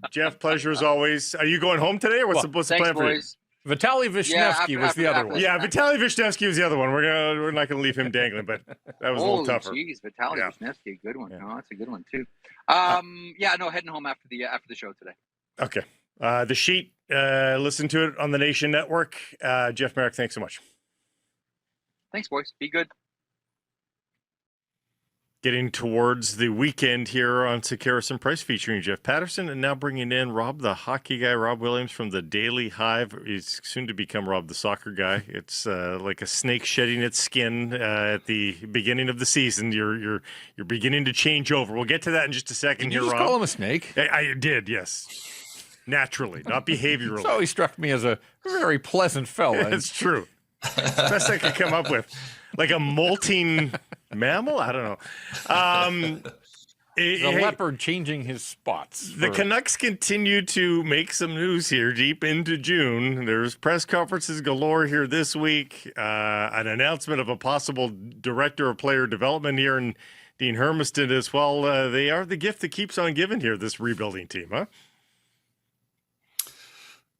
Jeff, pleasure as always. Are you going home today, or what's the plan for you? Vitaly Vishnevsky was the other one. Yeah, Vitaly Vishnevsky was the other one. We're not going to leave him dangling, but that was a little tougher. Jeez, Vitaly Vishnevsky, good one. Yeah. No, that's a good one too. Heading home after the show today. Okay. The Sheet. Listen to it on the Nation Network. Jeff Marek, thanks so much. Thanks, boys. Be good. Getting towards the weekend here on Sekeres and Price, featuring Jeff Pettersson, and now bringing in Rob, the hockey guy, Rob Williams from the Daily Hive. He's soon to become Rob, the soccer guy. It's like a snake shedding its skin at the beginning of the season. You're beginning to change over. We'll get to that in just a second. Did you here, just Rob. call him a snake? I did, yes. Naturally, not behaviorally. So he struck me as a very pleasant fella. It's true. It's the best I could come up with. Like a molting mammal? I don't know. The leopard changing his spots. The Canucks continue to make some news here deep into June. There's press conferences galore here this week. An announcement of a possible director of player development here in Dean Hermiston as well. They are the gift that keeps on giving here, this rebuilding team, huh?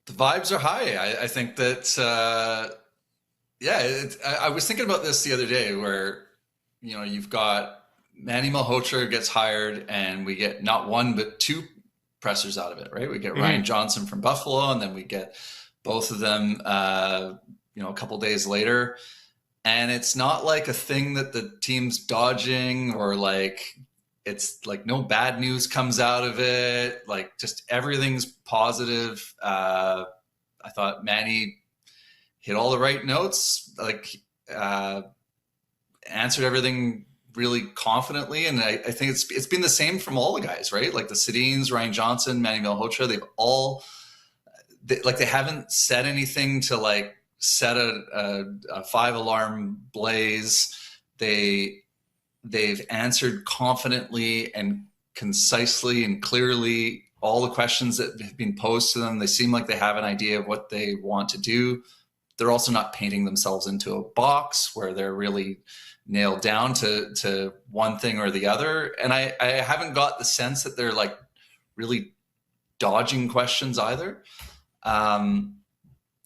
The vibes are high. I think that... I was thinking about this the other day where, you've got Manny Malhotra gets hired and we get not one, but two pressers out of it, right? We get Ryan Johnson from Buffalo, and then we get both of them, a couple days later. And it's not like a thing that the team's dodging, or it's like no bad news comes out of it. Like, just everything's positive. I thought Manny hit all the right notes, answered everything really confidently. And I think it's been the same from all the guys, right? Like the Sedins, Ryan Johnson, Manny Malhotra, they've all, they haven't said anything to set a 5-alarm blaze. They've answered confidently and concisely and clearly all the questions that have been posed to them. They seem like they have an idea of what they want to do. They're also not painting themselves into a box where they're really nailed down to one thing or the other. And I haven't got the sense that they're really dodging questions either.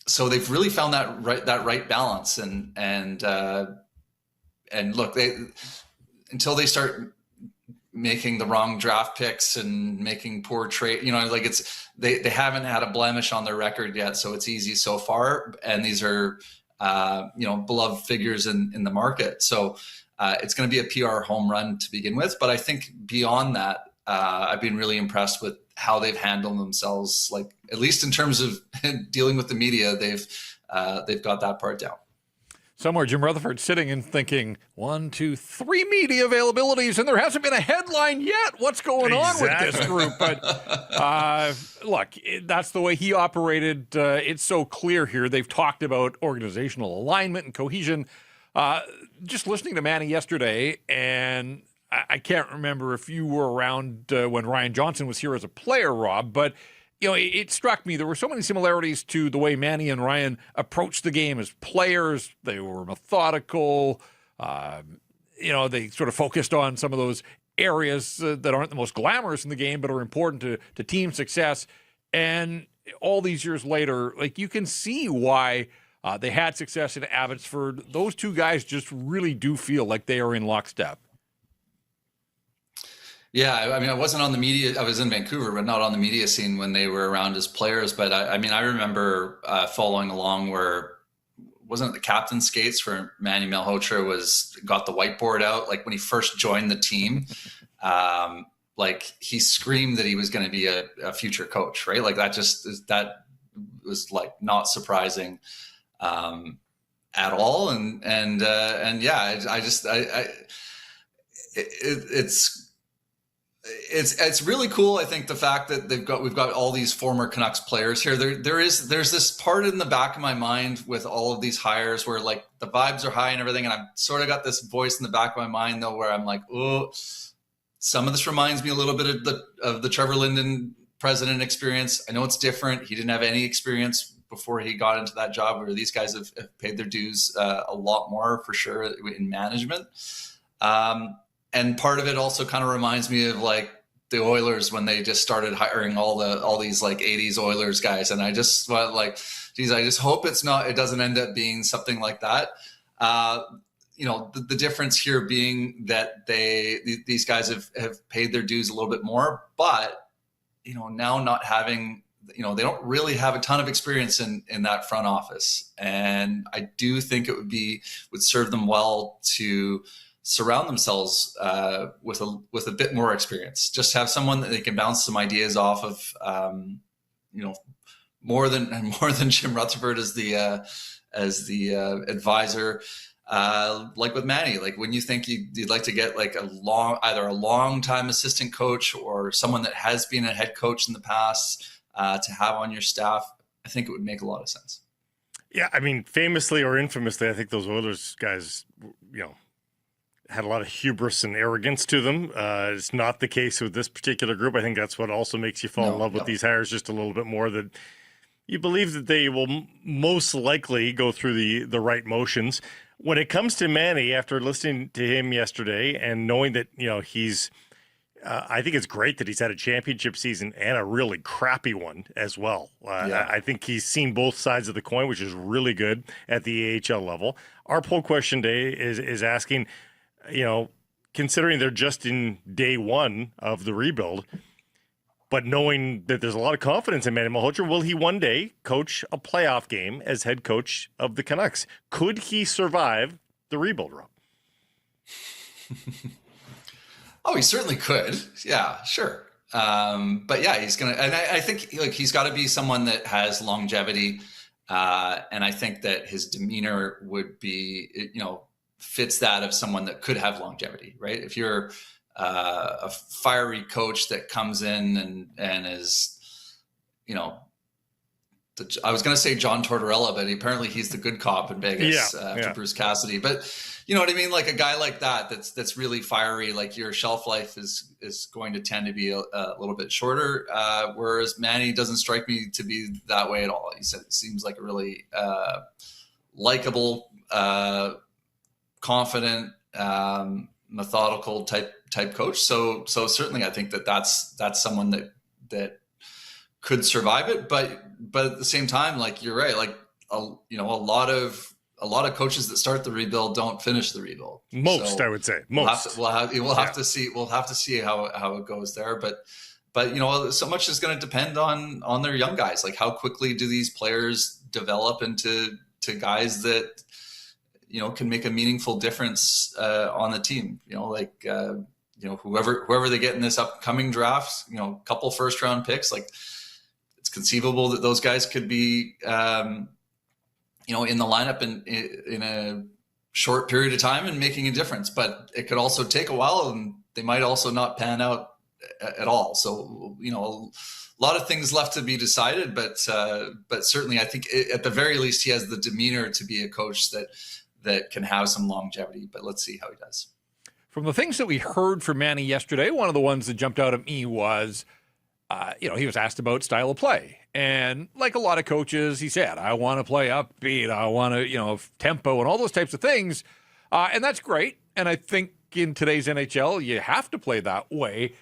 So they've really found that right balance. And look, until they start making the wrong draft picks and making poor trade, they haven't had a blemish on their record yet, so it's easy so far. And these are beloved figures in the market, so it's going to be a PR home run to begin with. But I think beyond that, I've been really impressed with how they've handled themselves, at least in terms of dealing with the media. They've got that part down. Somewhere Jim Rutherford sitting and thinking, 1, 2, 3 media availabilities, and there hasn't been a headline yet. What's going on with this group? But look, that's the way he operated. It's so clear here. They've talked about organizational alignment and cohesion. Just listening to Manny yesterday, and I can't remember if you were around when Ryan Johnson was here as a player, Rob, but it struck me there were so many similarities to the way Manny and Ryan approached the game as players. They were methodical. They sort of focused on some of those areas that aren't the most glamorous in the game, but are important to team success. And all these years later, you can see why they had success in Abbotsford. Those two guys just really do feel like they are in lockstep. Yeah, I wasn't on the media. I was in Vancouver, but not on the media scene when they were around as players. But I remember following along where, wasn't it the captain skates where Manny Malhotra got the whiteboard out? When he first joined the team, he screamed that he was going to be a future coach, right? That was not surprising at all. It's really cool. I think the fact that we've got all these former Canucks players here. There's this part in the back of my mind with all of these hires where like the vibes are high and everything, and I've sort of got this voice in the back of my mind though where I'm like, oh, some of this reminds me a little bit of the Trevor Linden president experience. I know it's different. He didn't have any experience before he got into that job, where these guys have paid their dues a lot more for sure in management. And part of it also kind of reminds me of like the Oilers when they just started hiring all these like 80s Oilers guys. And I just like, geez, I just hope it doesn't end up being something like that. The difference here being that these guys have paid their dues a little bit more, but, now not having, they don't really have a ton of experience in that front office. And I do think it would serve them well to surround themselves with a bit more experience. Just have someone that they can bounce some ideas off of. More than Jim Rutherford as the advisor. Like with Manny, like when you think you'd like to get like either a long time assistant coach or someone that has been a head coach in the past to have on your staff, I think it would make a lot of sense. Yeah, I mean, famously or infamously, I think those Oilers guys, had a lot of hubris and arrogance to them. It's not the case with this particular group. I think that's what also makes you fall in love with these hires just a little bit more, that you believe that they will most likely go through the right motions. When it comes to Manny, after listening to him yesterday and knowing that, he's I think it's great that he's had a championship season and a really crappy one as well. I think he's seen both sides of the coin, which is really good at the AHL level. Our poll question today is asking, considering they're just in day one of the rebuild, but knowing that there's a lot of confidence in Manny Malhotra, will he one day coach a playoff game as head coach of the Canucks? Could he survive the rebuild, Rob? Oh, he certainly could. Yeah, sure. But yeah, he's going to, and I think he's got to be someone that has longevity. And I think that his demeanor would be, fits that of someone that could have longevity, right? If you're a fiery coach that comes in and is, I was going to say John Tortorella, but apparently he's the good cop in Vegas after Bruce Cassidy. But you know what I mean? Like a guy like that's really fiery, like your shelf life is going to tend to be a little bit shorter. Whereas Manny doesn't strike me to be that way at all. He said it seems like a really likable, confident, methodical type coach. So certainly I think that's someone that could survive it, but at the same time, like you're right, like a lot of coaches that start the rebuild don't finish the rebuild. Most, so I would say most. We'll have to see. We'll have to see how it goes there. But so much is going to depend on their young guys. Like how quickly do these players develop into guys that can make a meaningful difference on the team. Whoever they get in this upcoming draft, a couple first round picks, like it's conceivable that those guys could be in the lineup in a short period of time and making a difference, but it could also take a while and they might also not pan out at all. So, a lot of things left to be decided, but certainly I think at the very least he has the demeanor to be a coach that can have some longevity, but let's see how he does. From the things that we heard from Manny yesterday, one of the ones that jumped out at me was, he was asked about style of play. And like a lot of coaches, he said, I want to play upbeat. I want to, tempo and all those types of things. And that's great. And I think in today's NHL, you have to play that way.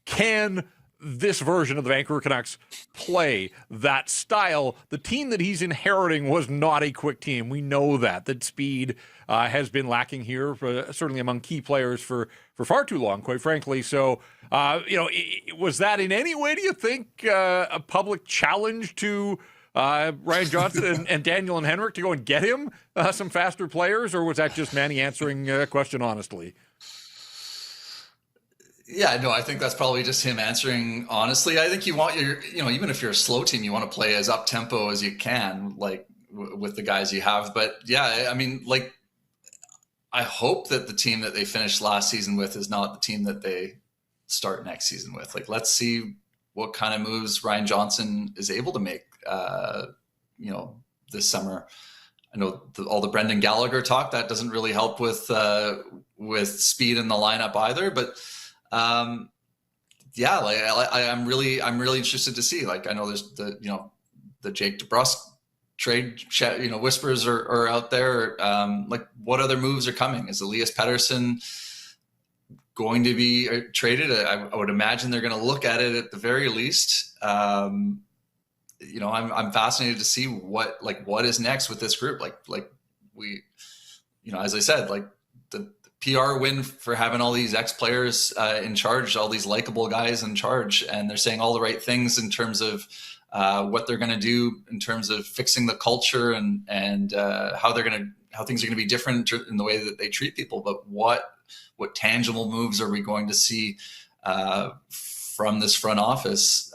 Can this version of the Vancouver Canucks play that style? The team that he's inheriting was not a quick team. We know that speed has been lacking here, certainly among key players for far too long, quite frankly. So, was that in any way, do you think, a public challenge to Ryan Johnson and Daniel and Henrik to go and get him some faster players, or was that just Manny answering a question honestly? Yeah, no, I think that's probably just him answering honestly. I think you want even if you're a slow team, you want to play as up tempo as you can, like with the guys you have. But yeah, I mean, like, I hope that the team that they finished last season with is not the team that they start next season with. Like, let's see what kind of moves Ryan Johnson is able to make, this summer. I know all the Brendan Gallagher talk that doesn't really help with speed in the lineup either. But I'm really interested to see. Like, I know there's the Jake DeBrusk trade, whispers are out there. Like, what other moves are coming? Is Elias Pettersson going to be traded? I would imagine they're going to look at it at the very least. I'm fascinated to see what is next with this group. Like we, as I said, like the PR win for having all these ex-players in charge, all these likable guys in charge, and they're saying all the right things in terms of what they're going to do in terms of fixing the culture and how things are going to be different in the way that they treat people. But what tangible moves are we going to see from this front office,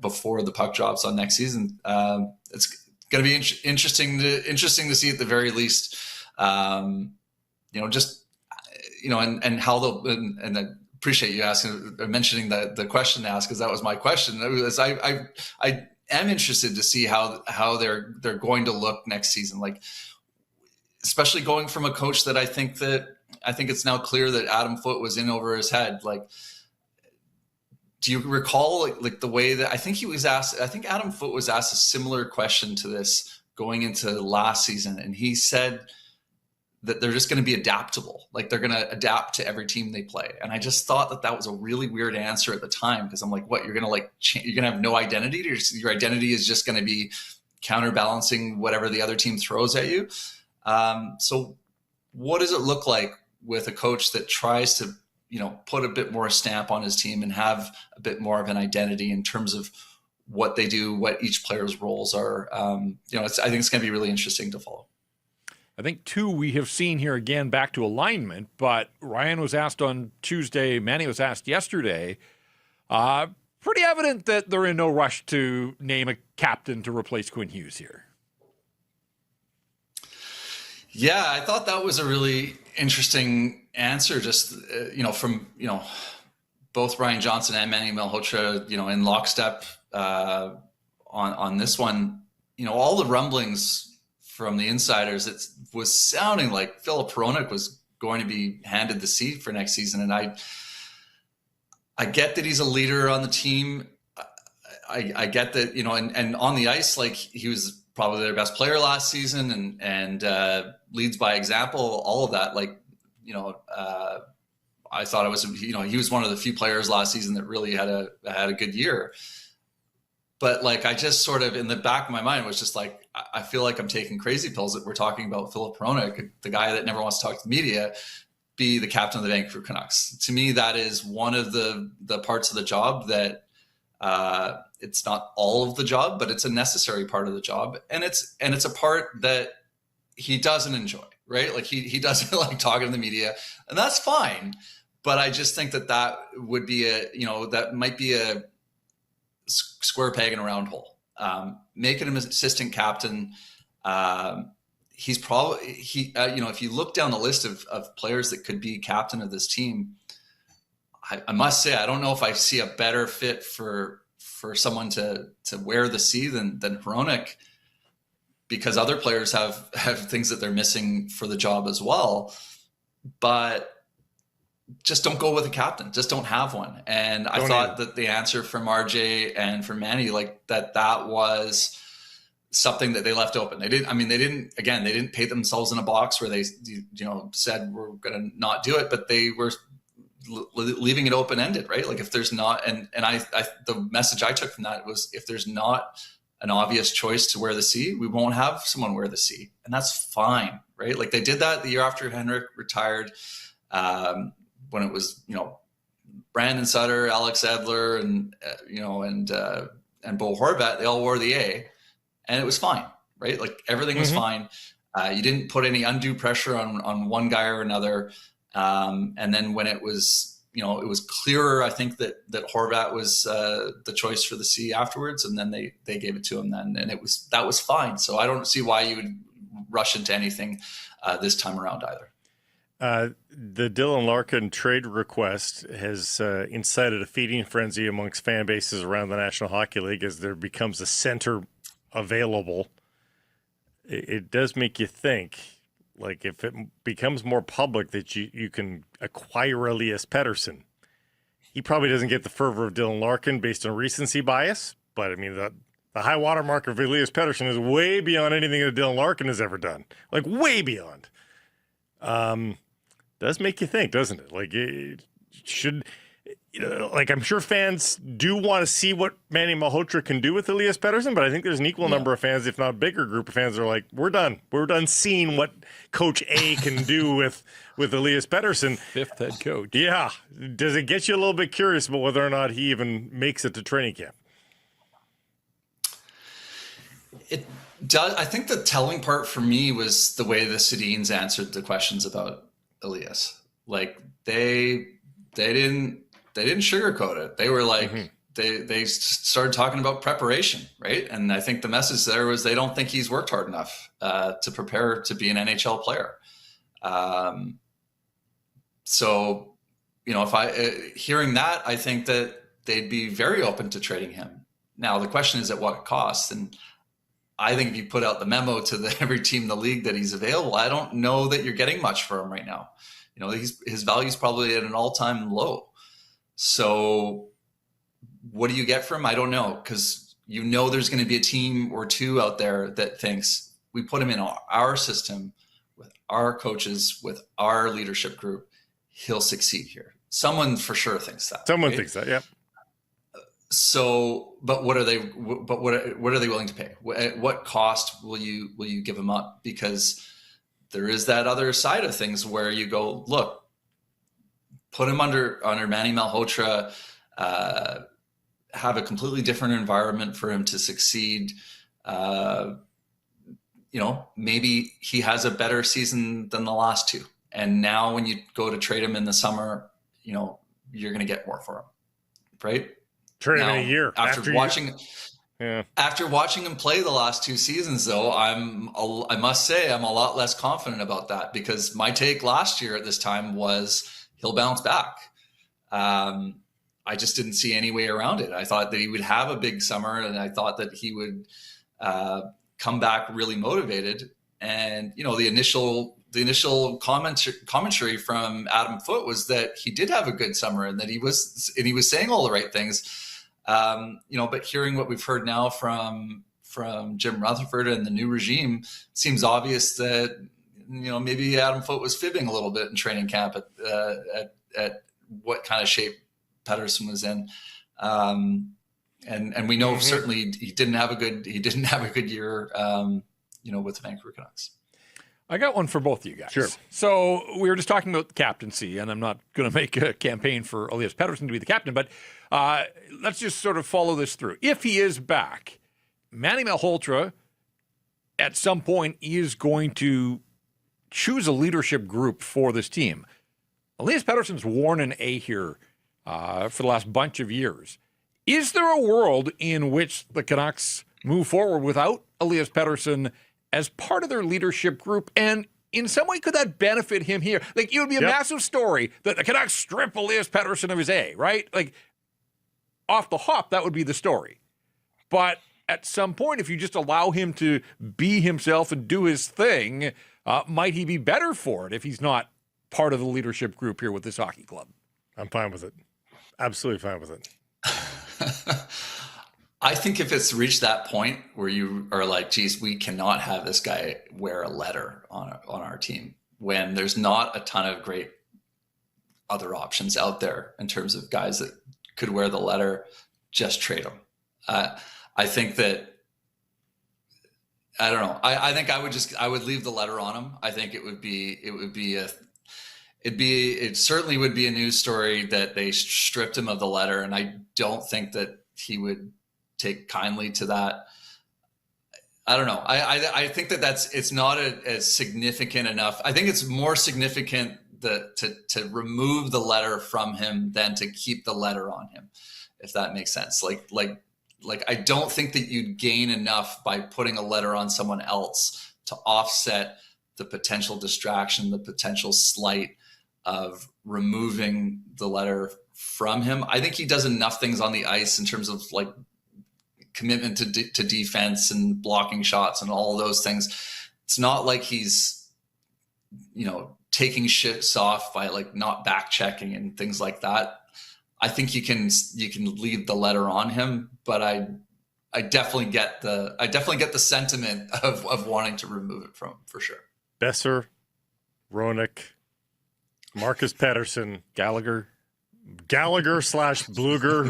before the puck drops on next season? It's going to be interesting to see at the very least, and how they'll, and I appreciate you mentioning the question to ask, because that was my question. I am interested to see how they're going to look next season. Like, especially going from a coach that I think it's now clear that Adam Foote was in over his head. Like, do you recall like the way that I think Adam Foote was asked a similar question to this going into last season, and he said that they're just going to be adaptable. Like, they're going to adapt to every team they play. And I just thought that was a really weird answer at the time, because I'm like, what, you're going to you're going to have no identity? Your identity is just going to be counterbalancing whatever the other team throws at you. So what does it look like with a coach that tries to, put a bit more stamp on his team and have a bit more of an identity in terms of what they do, what each player's roles are? I think it's going to be really interesting to follow. I think, too, we have seen here again back to alignment, but Ryan was asked on Tuesday, Manny was asked yesterday. Pretty evident that they're in no rush to name a captain to replace Quinn Hughes here. Yeah, I thought that was a really interesting answer, just, from, both Ryan Johnson and Manny Malhotra, in lockstep on this one. All the rumblings from the insiders, it was sounding like Filip Hronek was going to be handed the seat for next season. And I get that he's a leader on the team. I get that, and on the ice, like, he was probably their best player last season and leads by example, all of that. Like, I thought it was, he was one of the few players last season that really had a good year. But like, I just sort of, in the back of my mind, was just like, I feel like I'm taking crazy pills that we're talking about Filip Hronek, the guy that never wants to talk to the media, be the captain of the Vancouver Canucks. To me, that is one of the parts of the job that it's not all of the job, but it's a necessary part of the job. And it's a part that he doesn't enjoy, right? Like, he doesn't like talking to the media, and that's fine. But I just think that would be that might be a square peg in a round hole. Making him assistant captain. He's probably, if you look down the list of players that could be captain of this team, I must say, I don't know if I see a better fit for someone to wear the C than Hronek, because other players have things that they're missing for the job as well. But just don't go with a captain. Just don't have one. And I thought that the answer from RJ and from Manny, like that was something that they left open. They didn't paint themselves in a box where they, said we're going to not do it, but they were leaving it open-ended, right? Like, if there's not, and I the message I took from that was, if there's not an obvious choice to wear the C, we won't have someone wear the C, and that's fine, right? Like, they did that the year after Henrik retired, when it was, Brandon Sutter, Alex Edler, and Bo Horvat, they all wore the A, and it was fine, right? Like, everything was fine. You didn't put any undue pressure on one guy or another. And then when it was, it was clearer, I think that Horvat was the choice for the C afterwards, and then they gave it to him then, and that was fine. So I don't see why you would rush into anything this time around either. The Dylan Larkin trade request has incited a feeding frenzy amongst fan bases around the National Hockey League as there becomes a center available. It does make you think, like, if it becomes more public that you can acquire Elias Pettersson, he probably doesn't get the fervor of Dylan Larkin based on recency bias, but I mean, the high water mark of Elias Pettersson is way beyond anything that Dylan Larkin has ever done. Like, way beyond. Does make you think, doesn't it? Like, it should, like, I'm sure fans do want to see what Manny Malhotra can do with Elias Pettersson, but I think there's an equal number of fans, if not a bigger group of fans, that are like, we're done. We're done seeing what Coach A can do with Elias Pettersson. Fifth head coach. Yeah. Does it get you a little bit curious about whether or not he even makes it to training camp? It does. I think the telling part for me was the way the Sedins answered the questions about Elias. Like, they didn't sugarcoat it. They were like, they started talking about preparation, right? And I think the message there was they don't think he's worked hard enough to prepare to be an NHL player. So, if hearing that, I think that they'd be very open to trading him. Now, the question is at what cost? And I think if you put out the memo to every team in the league that he's available, I don't know that you're getting much for him right now. His value is probably at an all-time low. So what do you get from him? I don't know, because there's going to be a team or two out there that thinks we put him in our system with our coaches, with our leadership group, he'll succeed here. Someone for sure thinks that. Someone right? thinks that, yeah. So, but what are they willing to pay? At what cost will you give them up? Because there is that other side of things where you go, look, put him under Manny Malhotra, have a completely different environment for him to succeed. Maybe he has a better season than the last two. And now when you go to trade him in the summer, you're going to get more for him, right? Trade him in a year. After watching him play the last two seasons, though, I must say I'm a lot less confident about that, because my take last year at this time was he'll bounce back. I just didn't see any way around it. I thought that he would have a big summer, and I thought that he would come back really motivated. And the initial commentary from Adam Foote was that he did have a good summer, and that he was saying all the right things. But hearing what we've heard now from Jim Rutherford and the new regime, seems obvious that maybe Adam Foote was fibbing a little bit in training camp at what kind of shape Pettersson was in, and we know certainly he didn't have a good year, with the Vancouver Canucks. I got one for both of you guys. Sure. So we were just talking about the captaincy, and I'm not going to make a campaign for Elias Pettersson to be the captain, but let's just sort of follow this through. If he is back, Manny Malhotra, at some point, is going to choose a leadership group for this team. Elias Pettersson's worn an A here for the last bunch of years. Is there a world in which the Canucks move forward without Elias Pettersson as part of their leadership group? And in some way, could that benefit him here? Like, it would be a massive story that the Canucks strip Elias Pettersson of his A, right? Like, off the hop, that would be the story. But at some point, if you just allow him to be himself and do his thing, might he be better for it if he's not part of the leadership group here with this hockey club? I'm fine with it. Absolutely fine with it. I think if it's reached that point where you are like, geez, we cannot have this guy wear a letter on our team, when there's not a ton of great other options out there in terms of guys that could wear the letter, just trade them. I think that, I don't know. I think I would leave the letter on him. I think it certainly would be a news story that they stripped him of the letter. And I don't think that he would take kindly to that. I don't know. I think it's not as significant enough. I think it's more significant to remove the letter from him than to keep the letter on him, if that makes sense. Like I don't think that you'd gain enough by putting a letter on someone else to offset the potential distraction, the potential slight of removing the letter from him. I think he does enough things on the ice in terms of like commitment to defense and blocking shots and all those things. It's not like he's, taking shifts off by like not back checking and things like that. I think you can leave the letter on him, but I definitely get the sentiment of wanting to remove it from, for sure. Besser, Roenick, Marcus Pettersson, Gallagher / Bluger,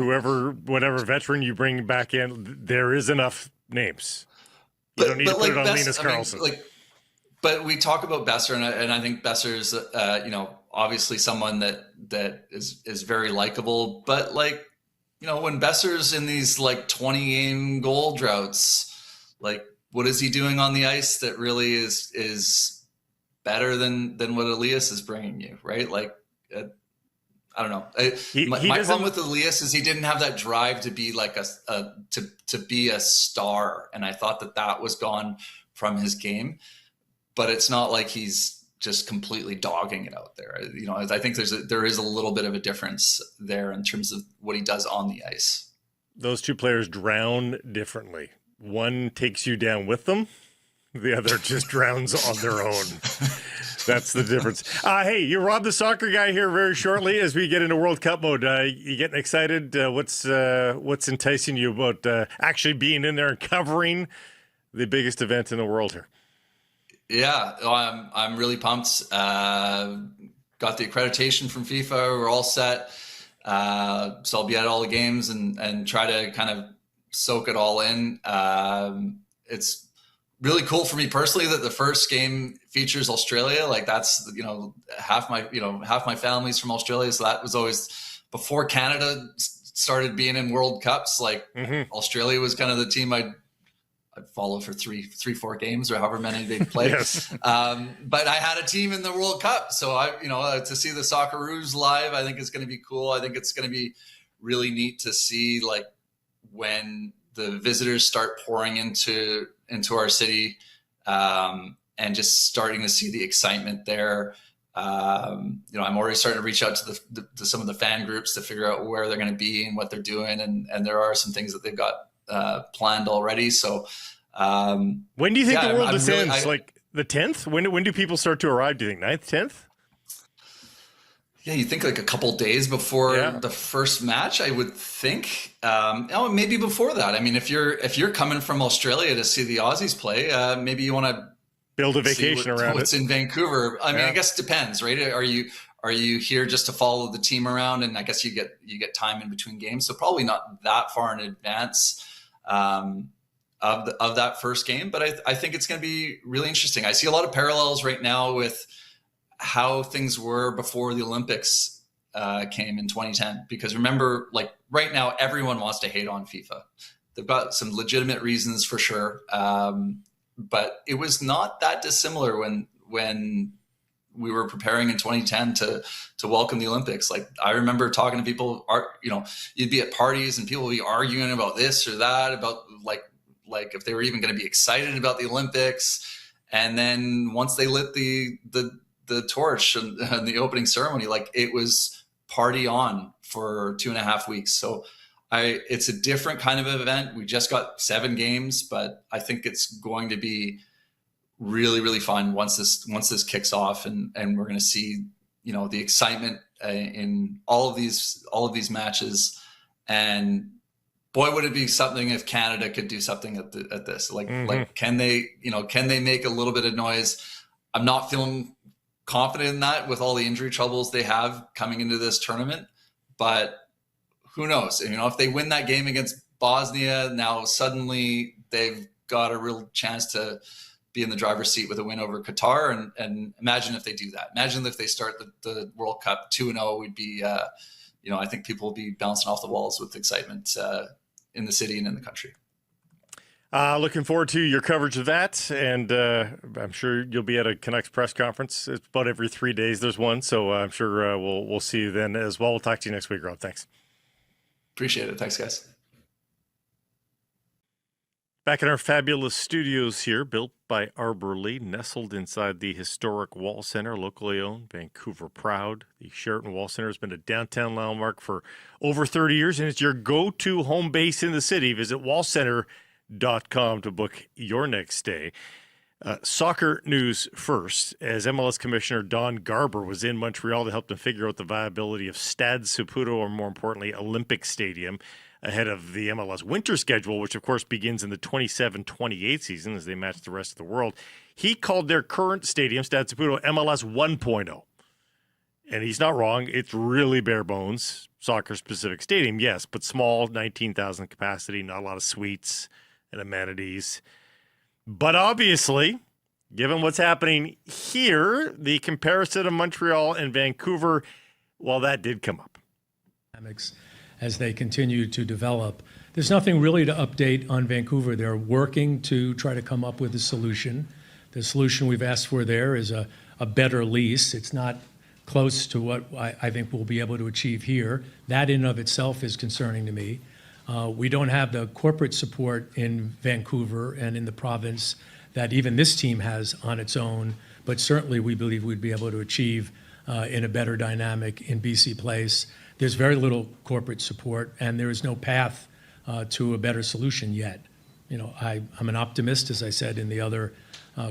whatever veteran you bring back in, there is enough names. You don't need to put it on Linus Karlsson. But we talk about Besser, and I think Besser is, obviously someone that is very likable. But when Besser's in these 20-game goal droughts, what is he doing on the ice that really is better than what Elias is bringing you, right? I don't know. My problem with Elias is he didn't have that drive to be to be a star, and I thought that was gone from his game. But it's not like he's just completely dogging it out there. I think there is a little bit of a difference there in terms of what he does on the ice. Those two players drown differently. One takes you down with them. The other just drowns on their own. That's the difference. Hey, you're Rob the Soccer Guy here very shortly as we get into World Cup mode. You getting excited? What's enticing you about actually being in there and covering the biggest event in the world here? Yeah, I'm really pumped. Got the accreditation from FIFA. We're all set. So I'll be at all the games and try to kind of soak it all in. It's really cool for me personally that the first game features Australia. That's, half my family's from Australia. So that was always before Canada started being in World Cups. Australia was kind of the team I'd follow for 4 games or however many they play. Yes. But I had a team in the World Cup. So to see the Socceroos live, I think it's going to be cool. I think it's going to be really neat to see when the visitors start pouring into our city, and just starting to see the excitement there. I'm already starting to reach out to some of the fan groups to figure out where they're going to be and what they're doing. And there are some things that they've got planned already. So when do you think the world descends? The 10th? When do people start to arrive? Do you think 9th, 10th? Yeah, you think a couple days before the first match, I would think. Maybe before that. I mean, if you're coming from Australia to see the Aussies play, maybe you want to build a vacation around what's in Vancouver. I mean, I guess it depends, right? Are you here just to follow the team around? And I guess you get time in between games, so probably not that far in advance of that first game. But I think it's going to be really interesting. I see a lot of parallels right now with how things were before the Olympics came in 2010. Because remember, right now, everyone wants to hate on FIFA. They've got some legitimate reasons for sure, but it was not that dissimilar when we were preparing in 2010 to welcome the Olympics. I remember talking to people, you'd be at parties and people would be arguing about this or that, about if they were even going to be excited about the Olympics. And then once they lit the torch and the opening ceremony, it was party on for 2.5 weeks. So it's a different kind of event. We just got 7 games, but I think it's going to be really, really fun once this kicks off, and we're going to see, the excitement in all of these matches. And boy, would it be something if Canada could do something at this. Can they make a little bit of noise? I'm not feeling confident in that with all the injury troubles they have coming into this tournament, but who knows? If they win that game against Bosnia, now suddenly they've got a real chance to be in the driver's seat with a win over Qatar. And imagine if they do that. Imagine if they start the World Cup 2-0, we'd be, I think people will be bouncing off the walls with excitement in the city and in the country. Looking forward to your coverage of that, and I'm sure you'll be at a Canucks press conference. It's about every 3 days there's one, so I'm sure we'll see you then as well. We'll talk to you next week, Rob. Thanks. Appreciate it. Thanks, guys. Back in our fabulous studios here, built by Arbor Lee, nestled inside the historic Wall Center, locally owned, Vancouver proud. The Sheraton Wall Center has been a downtown landmark for over 30 years, and it's your go-to home base in the city. Visit wallcenter.com to book your next stay. Soccer news first, as MLS Commissioner Don Garber was in Montreal to help them figure out the viability of Stade Saputo, or more importantly, Olympic Stadium, ahead of the MLS winter schedule, which of course begins in the 27-28 season as they match the rest of the world. He called their current stadium, Stade Saputo, MLS 1.0. And he's not wrong. It's really bare bones, soccer-specific stadium, yes, but small, 19,000 capacity, not a lot of suites and amenities. But obviously, given what's happening here, the comparison of Montreal and Vancouver, well, that did come up. As they continue to develop. There's nothing really to update on Vancouver. They're working to try to come up with a solution. The solution we've asked for there is a better lease. It's not close to what I think we'll be able to achieve here. That in and of itself is concerning to me. We don't have the corporate support in Vancouver and in the province that even this team has on its own, but certainly we believe we'd be able to achieve in a better dynamic in BC Place. There's very little corporate support, and there is no path to a better solution yet. You know, I'm an optimist, as I said in the other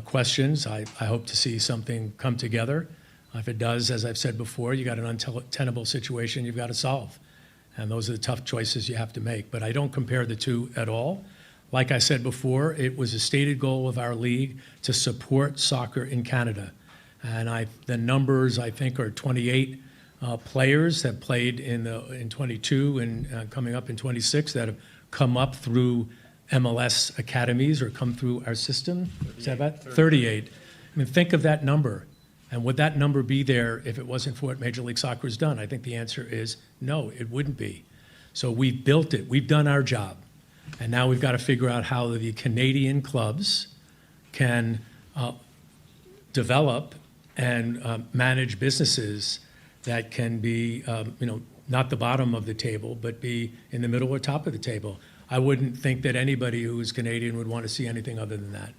questions. I hope to see something come together. If it does, as I've said before, you got an untenable situation you've got to solve. And those are the tough choices you have to make. But I don't compare the two at all. Like I said before, it was a stated goal of our league to support soccer in Canada. And the numbers, I think, are 28 players have played in 22 and coming up in 26 that have come up through MLS academies or come through our system. Is that about 38? I mean, think of that number. And would that number be there if it wasn't for what Major League Soccer has done? I think the answer is no, it wouldn't be. So we've built it. We've done our job. And now we've got to figure out how the Canadian clubs can develop and manage businesses that can be, not the bottom of the table, but be in the middle or top of the table. I wouldn't think that anybody who is Canadian would want to see anything other than that.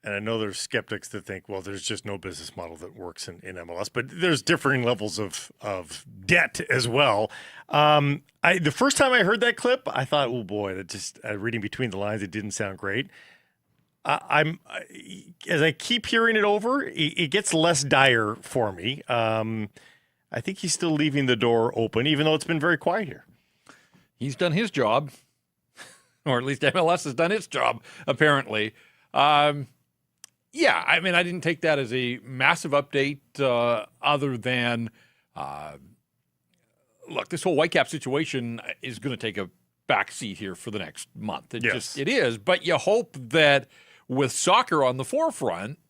And I know there's skeptics that think, well, there's just no business model that works in MLS, but there's differing levels of debt as well. The first time I heard that clip, I thought, oh boy, that just reading between the lines, it didn't sound great. As I keep hearing it over, it gets less dire for me. I think he's still leaving the door open, even though it's been very quiet here. He's done his job, or at least MLS has done its job, apparently. Yeah, I mean, I didn't take that as a massive update other than, look, this whole Whitecap situation is going to take a backseat here for the next month. It is. But you hope that with soccer on the forefront,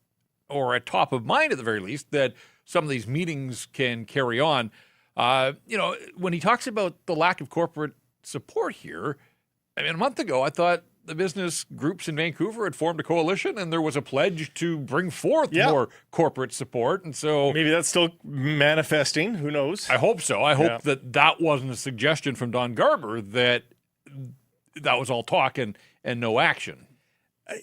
or at top of mind at the very least, that some of these meetings can carry on. When he talks about the lack of corporate support here, I mean, a month ago, I thought the business groups in Vancouver had formed a coalition and there was a pledge to bring forth more corporate support. And so maybe that's still manifesting. Who knows? I hope so. I hope that wasn't a suggestion from Don Garber, that was all talk and no action.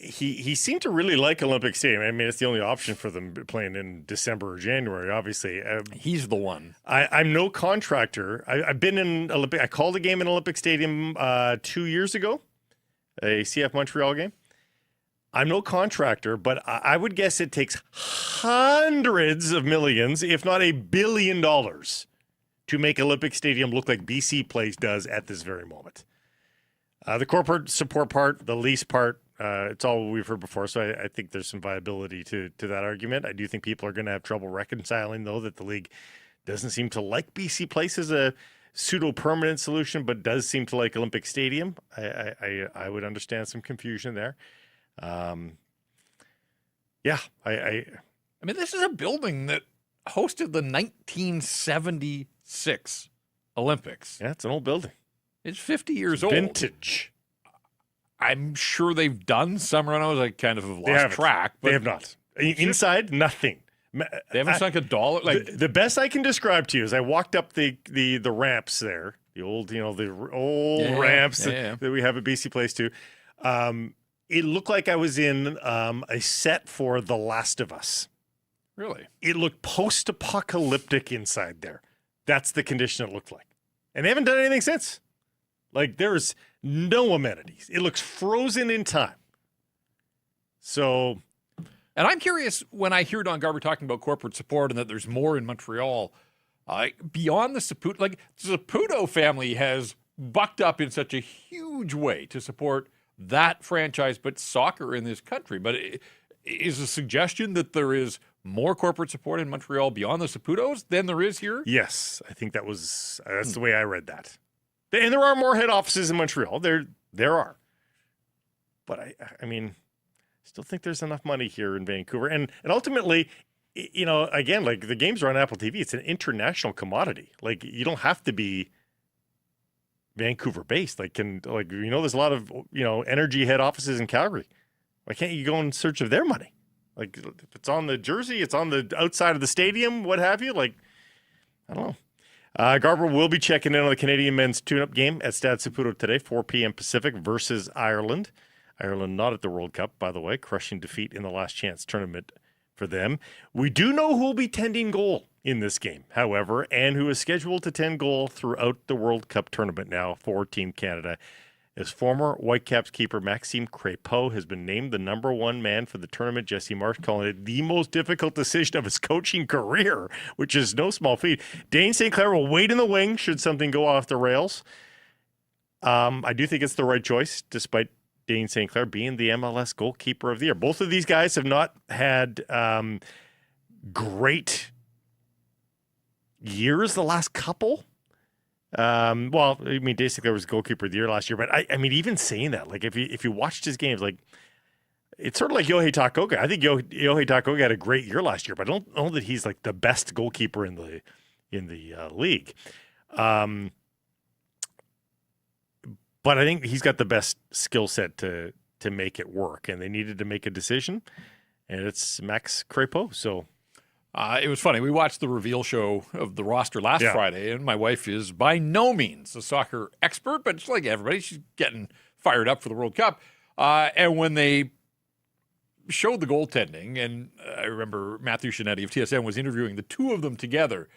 He seemed to really like Olympic Stadium. I mean, it's the only option for them playing in December or January, obviously. He's the one. I'm no contractor. I've been in Olympic. I called a game in Olympic Stadium 2 years ago, a CF Montreal game. I'm no contractor, but I would guess it takes hundreds of millions, if not $1 billion, to make Olympic Stadium look like BC Place does at this very moment. The corporate support part, the lease part, it's all we've heard before, so I think there's some viability to that argument. I do think people are going to have trouble reconciling, though, that the league doesn't seem to like BC Place as a pseudo-permanent solution, but does seem to like Olympic Stadium. I would understand some confusion there. I mean, this is a building that hosted the 1976 Olympics. Yeah, it's an old building. It's 50 years old. Vintage. I'm sure they've done some renovations. I kind of have lost track. But they have not. Inside, nothing. They haven't sunk $1. The best I can describe to you is I walked up the ramps there, the old ramps that we have at BC Place too. It looked like I was in a set for The Last of Us. Really? It looked post-apocalyptic inside there. That's the condition it looked like. And they haven't done anything since. Like, there's no amenities. It looks frozen in time. So... And I'm curious, when I hear Don Garber talking about corporate support and that there's more in Montreal, beyond the Saputo, like the Saputo family has bucked up in such a huge way to support that franchise, but soccer in this country. But is a suggestion that there is more corporate support in Montreal beyond the Saputos than there is here? Yes, I think that's the way I read that. And there are more head offices in Montreal. There are. But I mean, still think there's enough money here in Vancouver. And ultimately, you know, again, like the games are on Apple TV. It's an international commodity. Like, you don't have to be Vancouver based. Like, there's a lot of, energy head offices in Calgary. Why can't you go in search of their money? Like, if it's on the jersey, it's on the outside of the stadium, what have you. Like, I don't know. Garber will be checking in on the Canadian men's tune-up game at Stade Saputo today, 4 p.m. Pacific versus Ireland. Ireland not at the World Cup, by the way, crushing defeat in the last chance tournament for them. We do know who will be tending goal in this game, however, and who is scheduled to tend goal throughout the World Cup tournament now for Team Canada. As former Whitecaps keeper Maxime Crépeau has been named the number one man for the tournament. Jesse Marsh calling it the most difficult decision of his coaching career, which is no small feat. Dane St. Clair will wait in the wing should something go off the rails. I do think it's the right choice, despite Dane St. Clair being the MLS goalkeeper of the year. Both of these guys have not had great years the last couple. Well, I mean, Dane St. Clair was goalkeeper of the year last year, but I mean, even saying that, like if you watched his games, like it's sort of like Yohei Takaoka. I think Yohei Takaoka had a great year last year, but I don't know that he's like the best goalkeeper in the league. But I think he's got the best skill set to make it work, and they needed to make a decision, and it's Max Crépeau. So it was funny. We watched the reveal show of the roster last Friday, and my wife is by no means a soccer expert, but just like everybody, she's getting fired up for the World Cup. And when they showed the goaltending, and I remember Matthew Shinetti of TSN was interviewing the two of them together,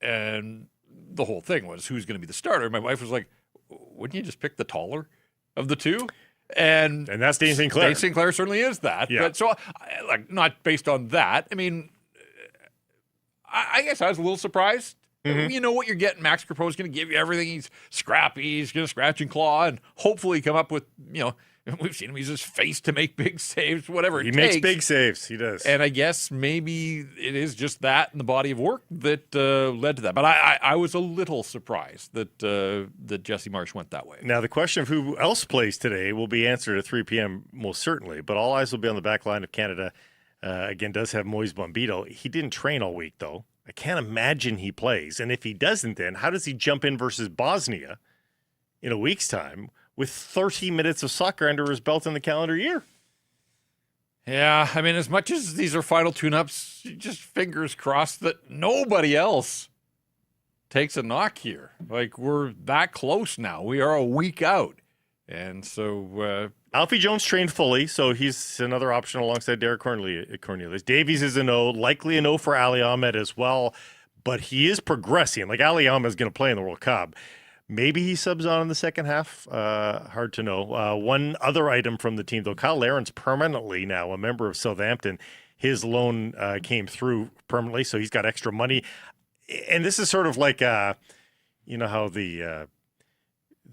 and the whole thing was who's going to be the starter. My wife was like, wouldn't you just pick the taller of the two? And that's Dane St. Clair. Dane St. Clair certainly is that. Yeah. But so, like, not based on that. I mean, I guess I was a little surprised. You know what you're getting. Max Crépeau is going to give you everything. He's scrappy. He's going to scratch and claw and hopefully come up with, we've seen him use his face to make big saves, whatever it takes. He makes big saves. He does. And I guess maybe it is just that in the body of work that led to that. But I was a little surprised that Jesse Marsh went that way. Now, the question of who else plays today will be answered at 3 p.m. most certainly. But all eyes will be on the back line of Canada. Again, does have Moise Bombito. He didn't train all week, though. I can't imagine he plays. And if he doesn't, then how does he jump in versus Bosnia in a week's time with 30 minutes of soccer under his belt in the calendar year? Yeah, I mean, as much as these are final tune-ups, just fingers crossed that nobody else takes a knock here. Like, we're that close now. We are a week out. And so... Alfie Jones trained fully, so he's another option alongside Derek Cornelius. Davies is a no, likely a no for Ali Ahmed as well, but he is progressing. Like, Ali Ahmed is going to play in the World Cup. Maybe he subs on in the second half. Hard to know. One other item from the team, though, Kyle Laren's permanently now a member of Southampton. His loan came through permanently, so he's got extra money. And this is sort of like, you know how the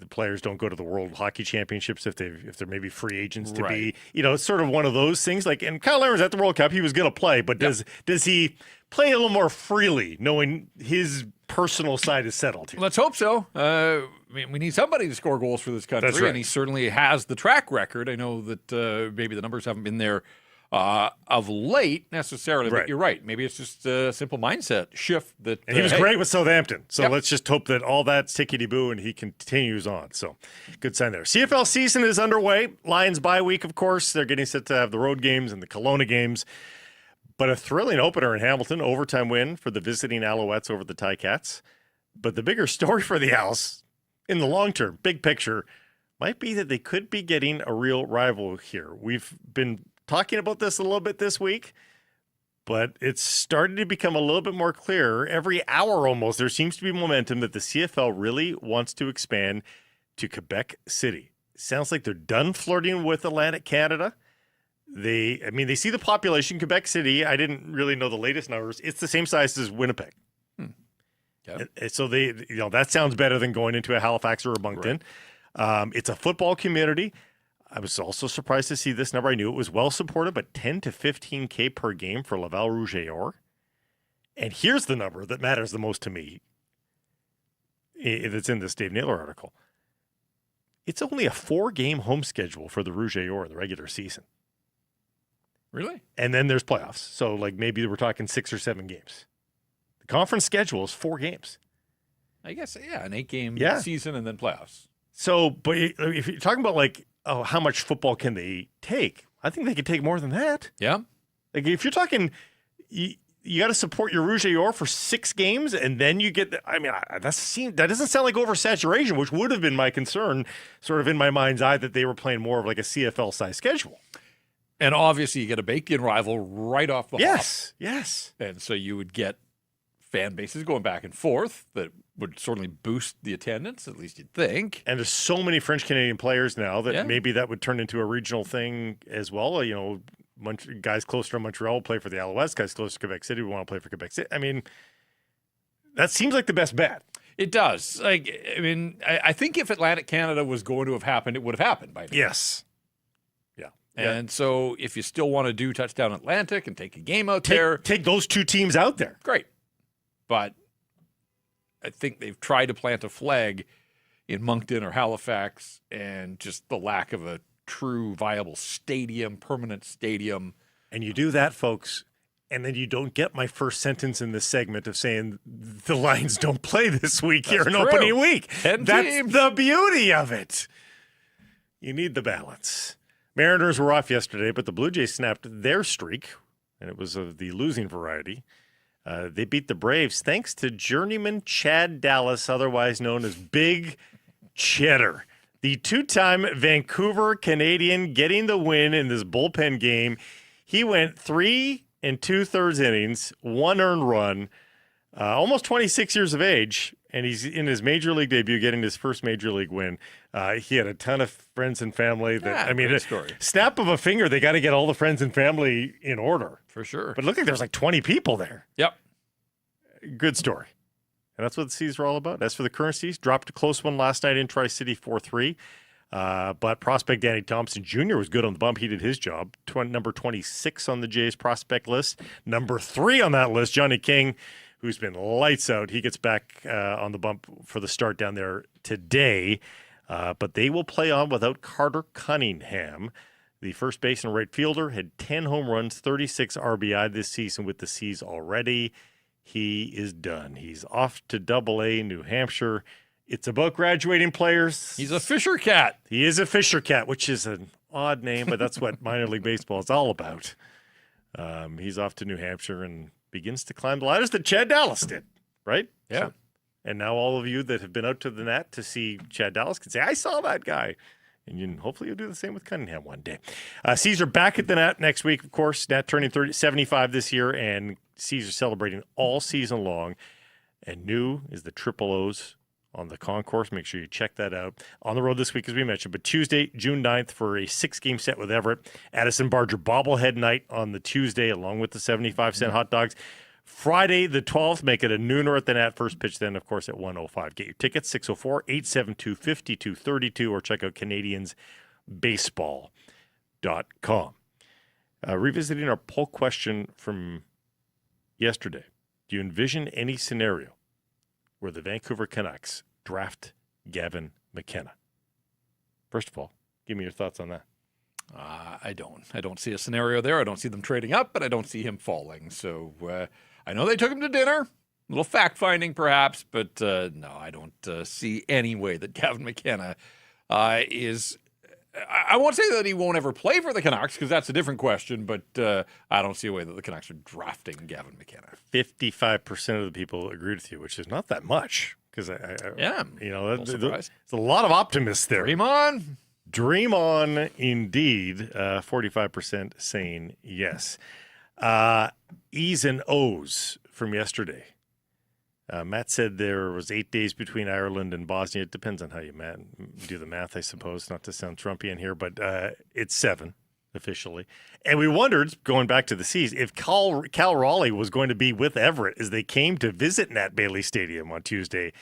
players don't go to the World Hockey Championships if they're maybe free agents to be. It's sort of one of those things. Like, and Kyle Laren's at the World Cup, he was going to play, but does he play a little more freely, knowing his personal side is settled here? Let's hope so. I mean, we need somebody to score goals for this country, That's right. And he certainly has the track record. I know that maybe the numbers haven't been there of late necessarily, but you're right. Maybe it's just a simple mindset shift. And he was great with Southampton, so let's just hope that all that's tickety-boo and he continues on. So good sign there. CFL season is underway. Lions bye week, of course. They're getting set to have the road games and the Kelowna games. But a thrilling opener in Hamilton, overtime win for the visiting Alouettes over the Ticats. But the bigger story for the Owls in the long term, big picture, might be that they could be getting a real rival here. We've been talking about this a little bit this week, but it's starting to become a little bit more clear. Every hour almost, there seems to be momentum that the CFL really wants to expand to Quebec City. Sounds like they're done flirting with Atlantic Canada. They see the population, Quebec City. I didn't really know the latest numbers. It's the same size as Winnipeg. Okay. And so that sounds better than going into a Halifax or a Moncton. Right. It's a football community. I was also surprised to see this number. I knew it was well supported, but 10 to 15K per game for Laval Rouge et Or. And here's the number that matters the most to me. It's in this Dave Naylor article. It's only a 4-game home schedule for the Rouge et Or in the regular season. Really? And then there's playoffs. So like maybe we're talking 6 or 7 games. The conference schedule is 4 games. I guess, yeah, an 8-game season and then playoffs. So, but if you're talking about like, how much football can they take? I think they could take more than that. Yeah. Like if you're talking, you got to support your Rouge et Or for 6 games, and then you get. That doesn't sound like oversaturation, which would have been my concern, sort of in my mind's eye, that they were playing more of like a CFL size schedule. And obviously, you get a baked-in rival right off the hop. Yes. And so you would get fan bases going back and forth that would certainly boost the attendance, at least you'd think. And there's so many French Canadian players now that maybe that would turn into a regional thing as well. You know, guys closer to Montreal will play for the Alouettes. Guys closer to Quebec City will want to play for Quebec City. I mean, that seems like the best bet. It does. I think if Atlantic Canada was going to have happened, it would have happened by now. Yes. And so if you still want to do Touchdown Atlantic and take a game out there. Take those 2 teams out there. Great. But I think they've tried to plant a flag in Moncton or Halifax, and just the lack of a true viable stadium, permanent stadium. And you do that, folks, and then you don't get my first sentence in this segment of saying the Lions don't play this week here in opening week. 10 That's teams. the beauty of it. You need the balance. Mariners were off yesterday, but the Blue Jays snapped their streak, and it was of the losing variety. They beat the Braves thanks to journeyman Chad Dallas, otherwise known as Big Cheddar. The 2-time Vancouver Canadian getting the win in this bullpen game. He went 3 2/3 innings, 1 earned run, almost 26 years of age, and he's in his major league debut, getting his first major league win. He had a ton of friends and family. Great story. Snap of a finger, they got to get all the friends and family in order. For sure. But look like there's like 20 people there. Yep. Good story. And that's what the C's are all about. As for the current C's, dropped a close one last night in Tri-City 4-3. But prospect Danny Thompson Jr. was good on the bump. He did his job. Number 26 on the Jays prospect list. Number 3 on that list, Johnny King, who's been lights out. He gets back on the bump for the start down there today. But they will play on without Carter Cunningham. The first baseman right fielder had 10 home runs, 36 RBI this season with the C's already. He is done. He's off to Double-A New Hampshire. It's about graduating players. He's a Fisher Cat. He is a Fisher Cat, which is an odd name, but that's what minor league baseball is all about. He's off to New Hampshire and begins to climb the ladders that Chad Dallas did, right? Yeah. So, and now all of you that have been out to the Nat to see Chad Dallas can say, I saw that guy. And hopefully you'll do the same with Cunningham one day. C's are back at the Nat next week, of course. Nat turning 75 this year, and C's are celebrating all season long. And new is the Triple O's on the concourse. Make sure you check that out. On the road this week, as we mentioned, but Tuesday, June 9th, for a 6-game set with Everett. Addison Barger bobblehead night on the Tuesday, along with the 75-cent hot dogs. Friday, the 12th, make it a nooner at the Nat. First pitch then, of course, at 1:05. Get your tickets, 604-872-5222, or check out CanadiansBaseball.com. Revisiting our poll question from yesterday. Do you envision any scenario where the Vancouver Canucks draft Gavin McKenna? First of all, give me your thoughts on that. I don't see a scenario there. I don't see them trading up, but I don't see him falling. So I know they took him to dinner. A little fact-finding, perhaps, but no, I don't see any way that Gavin McKenna is... I won't say that he won't ever play for the Canucks, because that's a different question, but I don't see a way that the Canucks are drafting Gavin McKenna. 55% of the people agreed with you, which is not that much. Because Yeah, there's surprised. a lot of optimists there. Dream on. Dream on, indeed. 45% saying yes. E's and O's from yesterday. Matt said there was 8 days between Ireland and Bosnia. It depends on how you do the math, I suppose, not to sound Trumpian here, but it's 7 officially. And we wondered, going back to the C's, if Cal Raleigh was going to be with Everett as they came to visit Nat Bailey Stadium on Tuesday.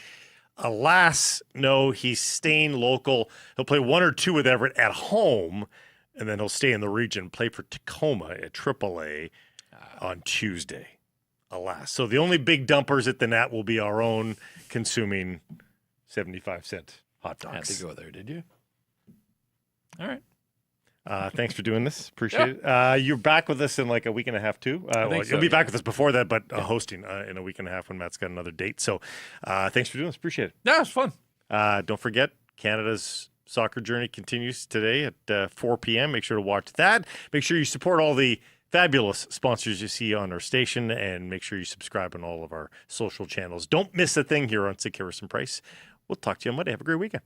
Alas, no, he's staying local. He'll play 1 or 2 with Everett at home, and then he'll stay in the region, play for Tacoma at AAA on Tuesday. Alas. So the only big dumpers at the Nat will be our own, consuming 75-cent hot dogs. Had to go there, did you? All right. Thanks for doing this. Appreciate it. You're back with us in like a week and a half, too. You'll be back with us before that, but hosting in a week and a half when Matt's got another date. So thanks for doing this. Appreciate it. Yeah, it's fun. Don't forget, Canada's soccer journey continues today at 4 p.m. Make sure to watch that. Make sure you support all the fabulous sponsors you see on our station, and make sure you subscribe on all of our social channels. Don't miss a thing here on Sick Harrison Price. We'll talk to you on Monday. Have a great weekend.